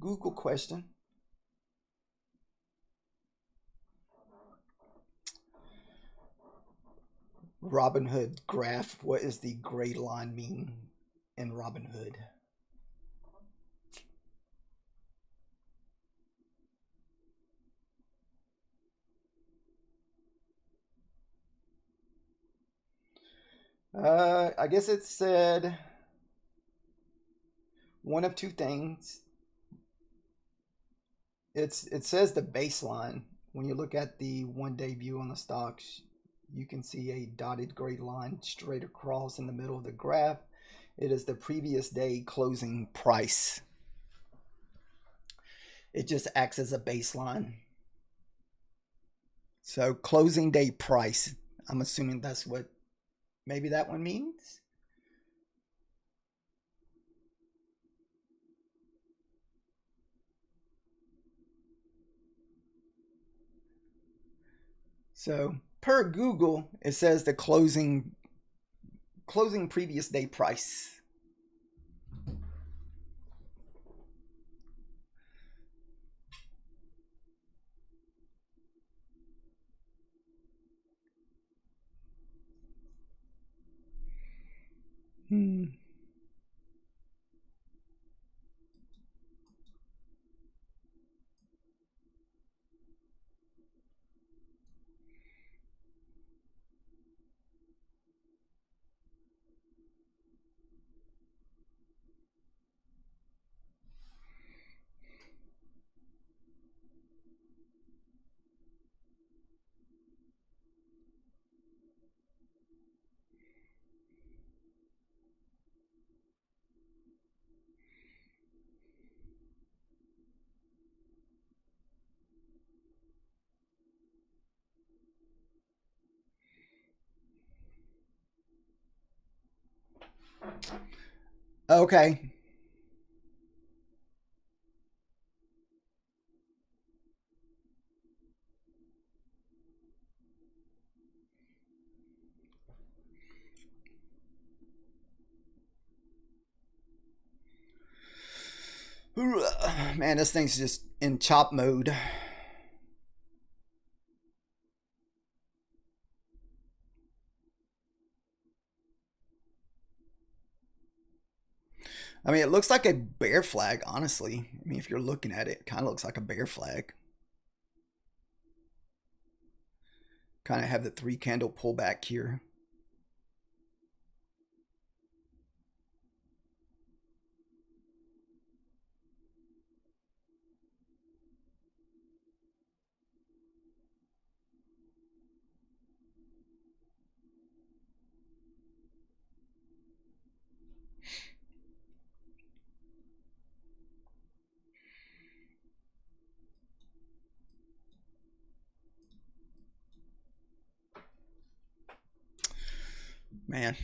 Google question. Robinhood graph. What is the gray line mean in Robinhood? I guess it said one of two things. It says the baseline. When you look at the 1-day view on the stocks, you can see a dotted gray line straight across in the middle of the graph. It is the previous day closing price. It just acts as a baseline. So closing day price. I'm assuming that's what maybe that one means. So per Google, it says the closing previous day price. Okay. Man, this thing's just in chop mode. I mean, it looks like a bear flag, honestly. I mean, if you're looking at it, it kind of looks like a bear flag. Kind of have the 3-candle pullback here. Man.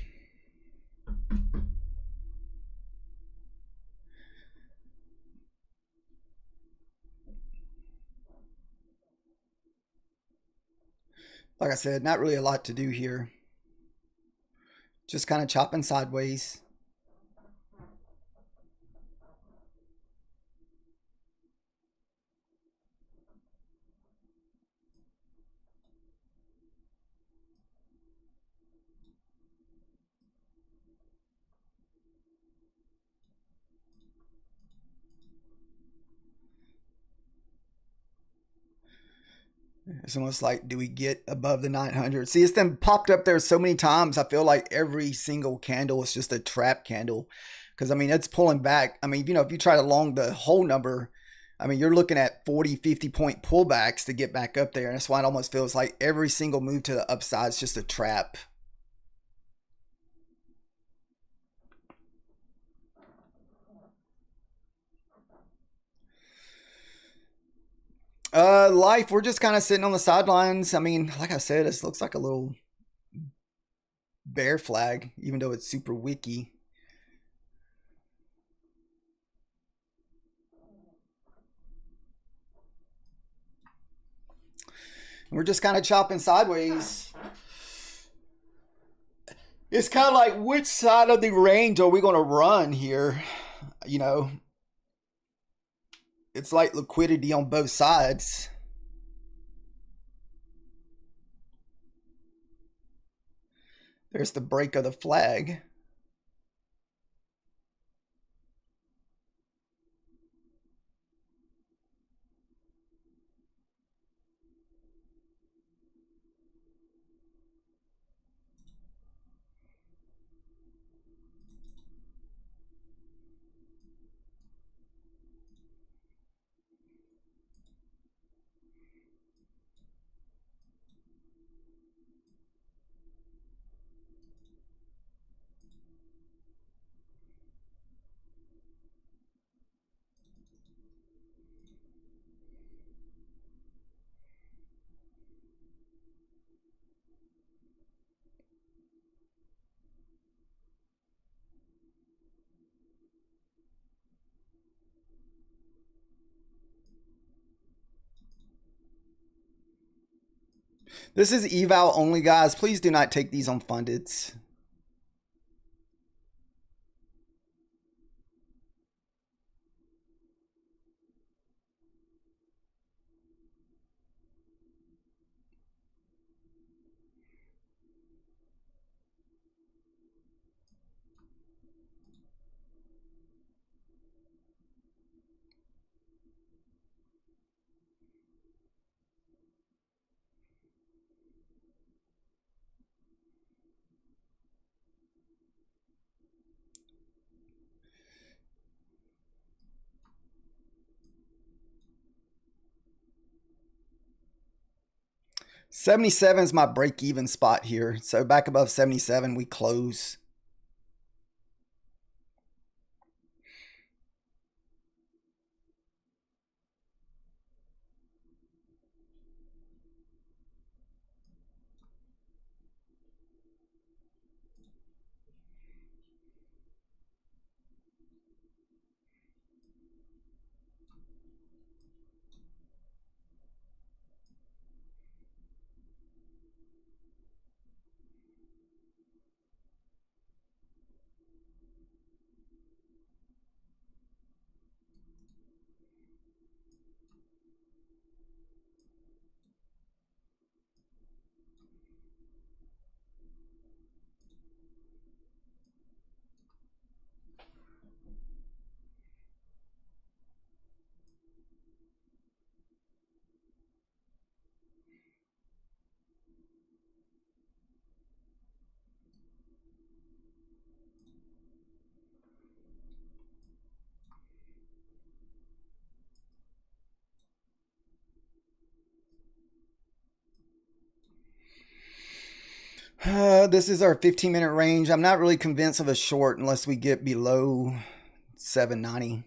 Like I said, not really a lot to do here. Just kind of chopping sideways. It's almost like, do we get above the 900? See, it's been popped up there so many times. I feel like every single candle is just a trap candle. Because, I mean, it's pulling back. I mean, if you try to long the whole number, I mean, you're looking at 40, 50 point pullbacks to get back up there. And that's why it almost feels like every single move to the upside is just a trap. Life, we're just kind of sitting on the sidelines. I mean, like I said, this looks like a little bear flag, even though it's super wicky. We're just kind of chopping sideways. It's kind of like, which side of the range are we going to run here? You know, it's like liquidity on both sides. There's the break of the flag. This is eval only, guys. Please do not take these on fundeds. $77 is my break-even spot here. So back above 77, we close. This is our 15-minute range. I'm not really convinced of a short unless we get below 790.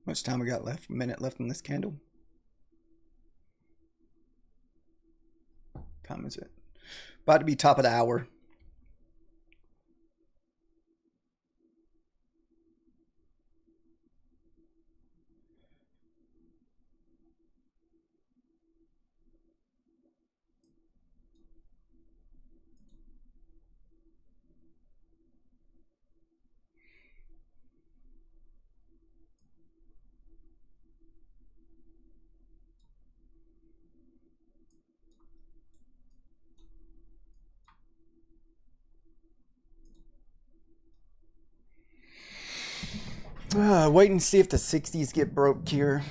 Much time we got left? A minute left in this candle. Time is it? About to be top of the hour. Wait and see if the 60s get broke here.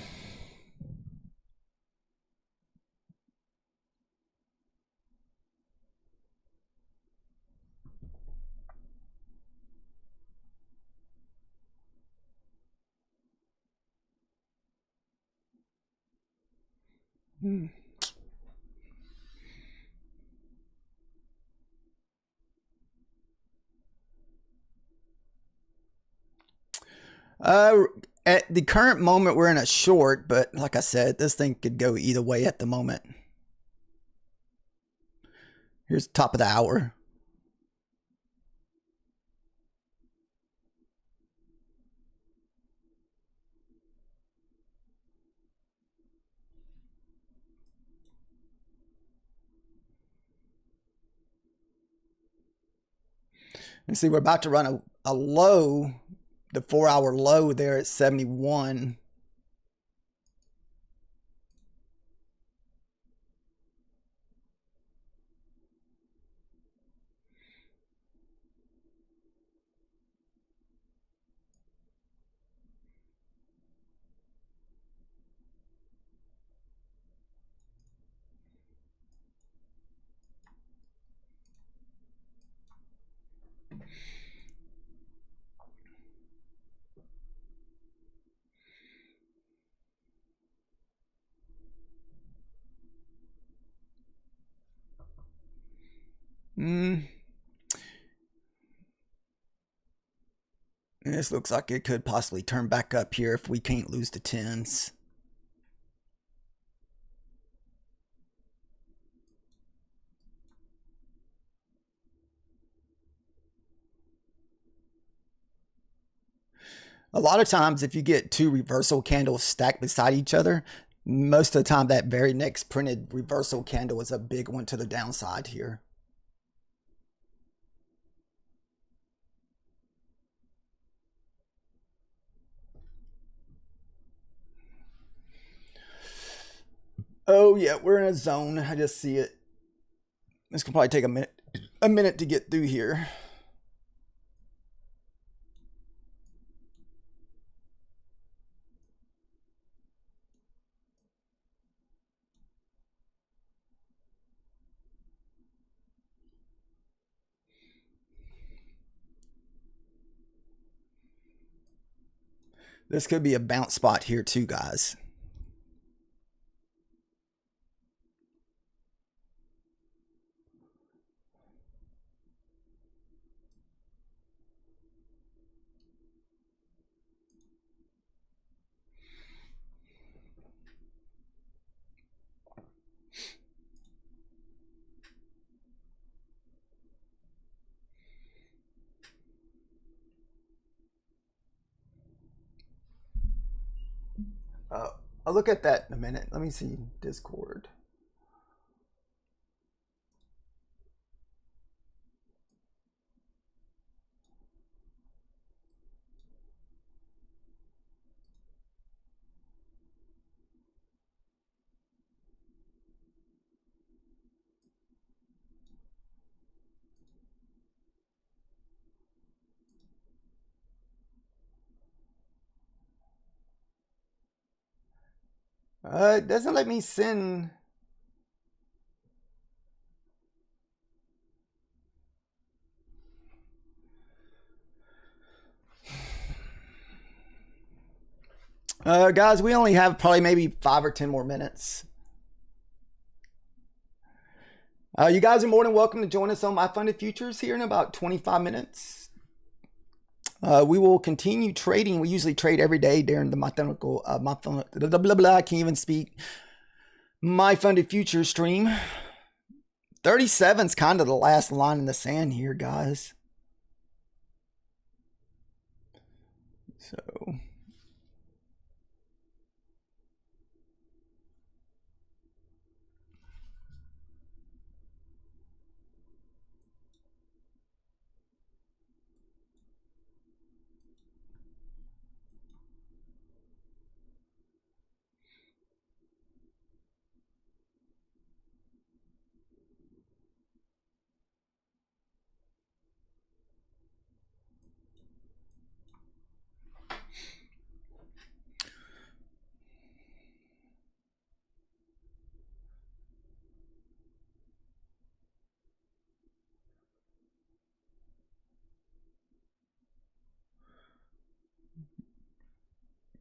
At the current moment, we're in a short, but like I said, this thing could go either way at the moment. Here's the top of the hour. You see, we're about to run a low, the 4-hour low there at 71. This looks like it could possibly turn back up here if we can't lose the 10s. A lot of times, if you get two reversal candles stacked beside each other, most of the time that very next printed reversal candle is a big one to the downside here. Oh yeah, we're in a zone. I just see it. This can probably take a minute to get through here. This could be a bounce spot here too, guys. I'll look at that in a minute. Let me see Discord. It doesn't let me send. Guys, we only have probably maybe 5 or 10 more minutes. You guys are more than welcome to join us on My Funded Futures here in about 25 minutes. We will continue trading. We usually trade every day during the mathematical, I can't even speak. My funded futures stream. 37 is kind of the last line in the sand here, guys. So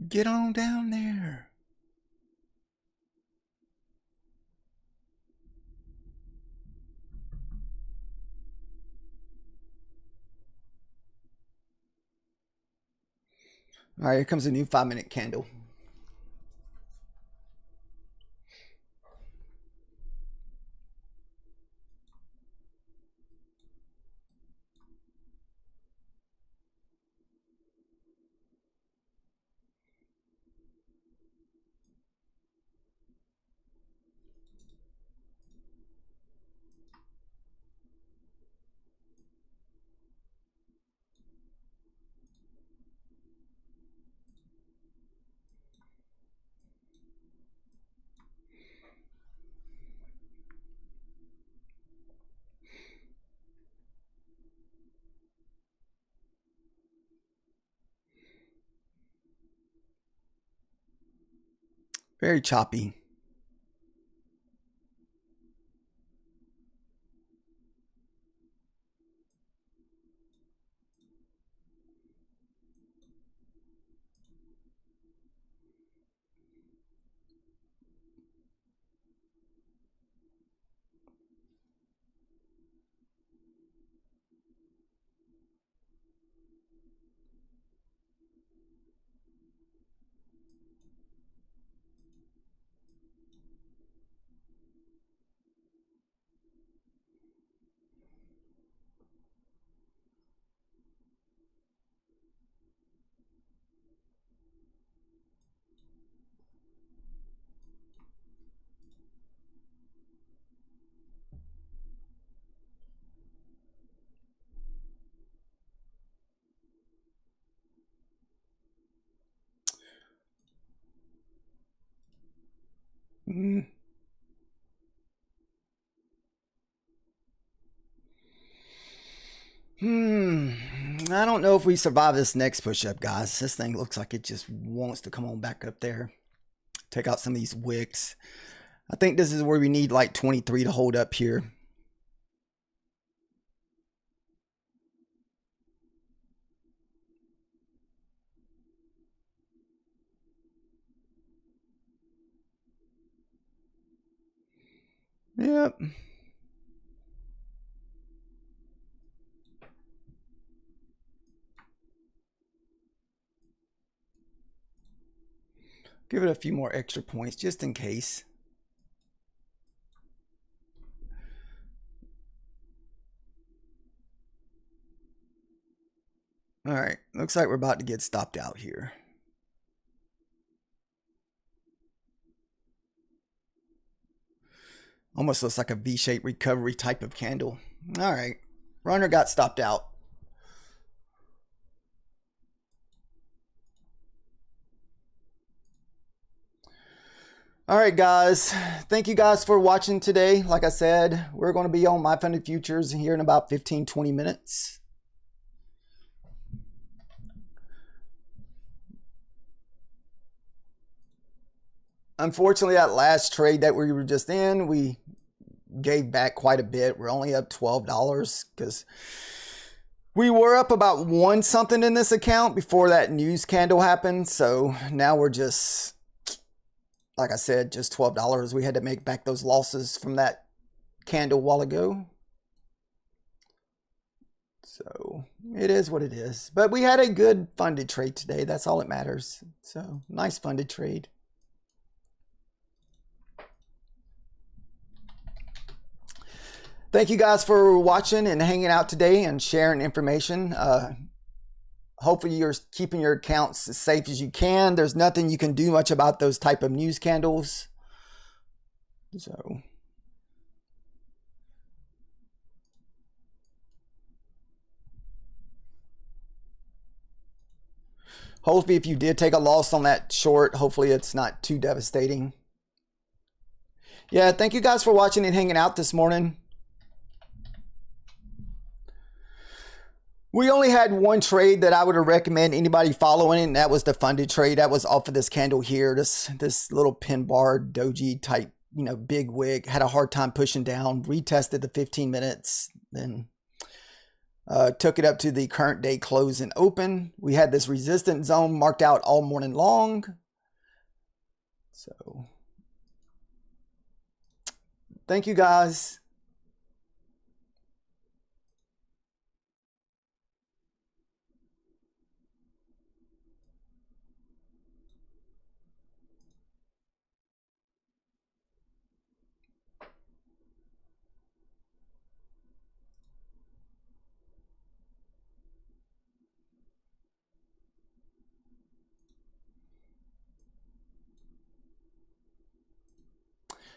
get on down there. All right, here comes a new 5-minute candle. Very choppy. I don't know if we survive this next push-up, guys. This thing looks like it just wants to come on back up there. Take out some of these wicks. I think this is where we need like 23 to hold up here. Yep. Give it a few more extra points just in case. All right, looks like we're about to get stopped out here. Almost looks like a V-shaped recovery type of candle. All right, runner got stopped out. All right, guys. Thank you guys for watching today. Like I said, we're going to be on My Funded Futures here in about 15-20 minutes. Unfortunately, that last trade that we were just in, we gave back quite a bit. We're only up $12 because we were up about 1 something in this account before that news candle happened. So now we're just, like I said, just $12. We had to make back those losses from that candle a while ago. So it is what it is. But we had a good funded trade today. That's all that matters. So nice funded trade. Thank you guys for watching and hanging out today and sharing information. Hopefully you're keeping your accounts as safe as you can. There's nothing you can do much about those type of news candles. So hopefully if you did take a loss on that short, hopefully it's not too devastating. Yeah, thank you guys for watching and hanging out this morning. We only had one trade that I would recommend anybody following, and that was the funded trade. That was off of this candle here, this little pin bar doji type, you know, big wick. Had a hard time pushing down, retested the 15 minutes, then took it up to the current day close and open. We had this resistance zone marked out all morning long. So thank you guys.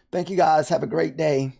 Thank you guys. Have a great day.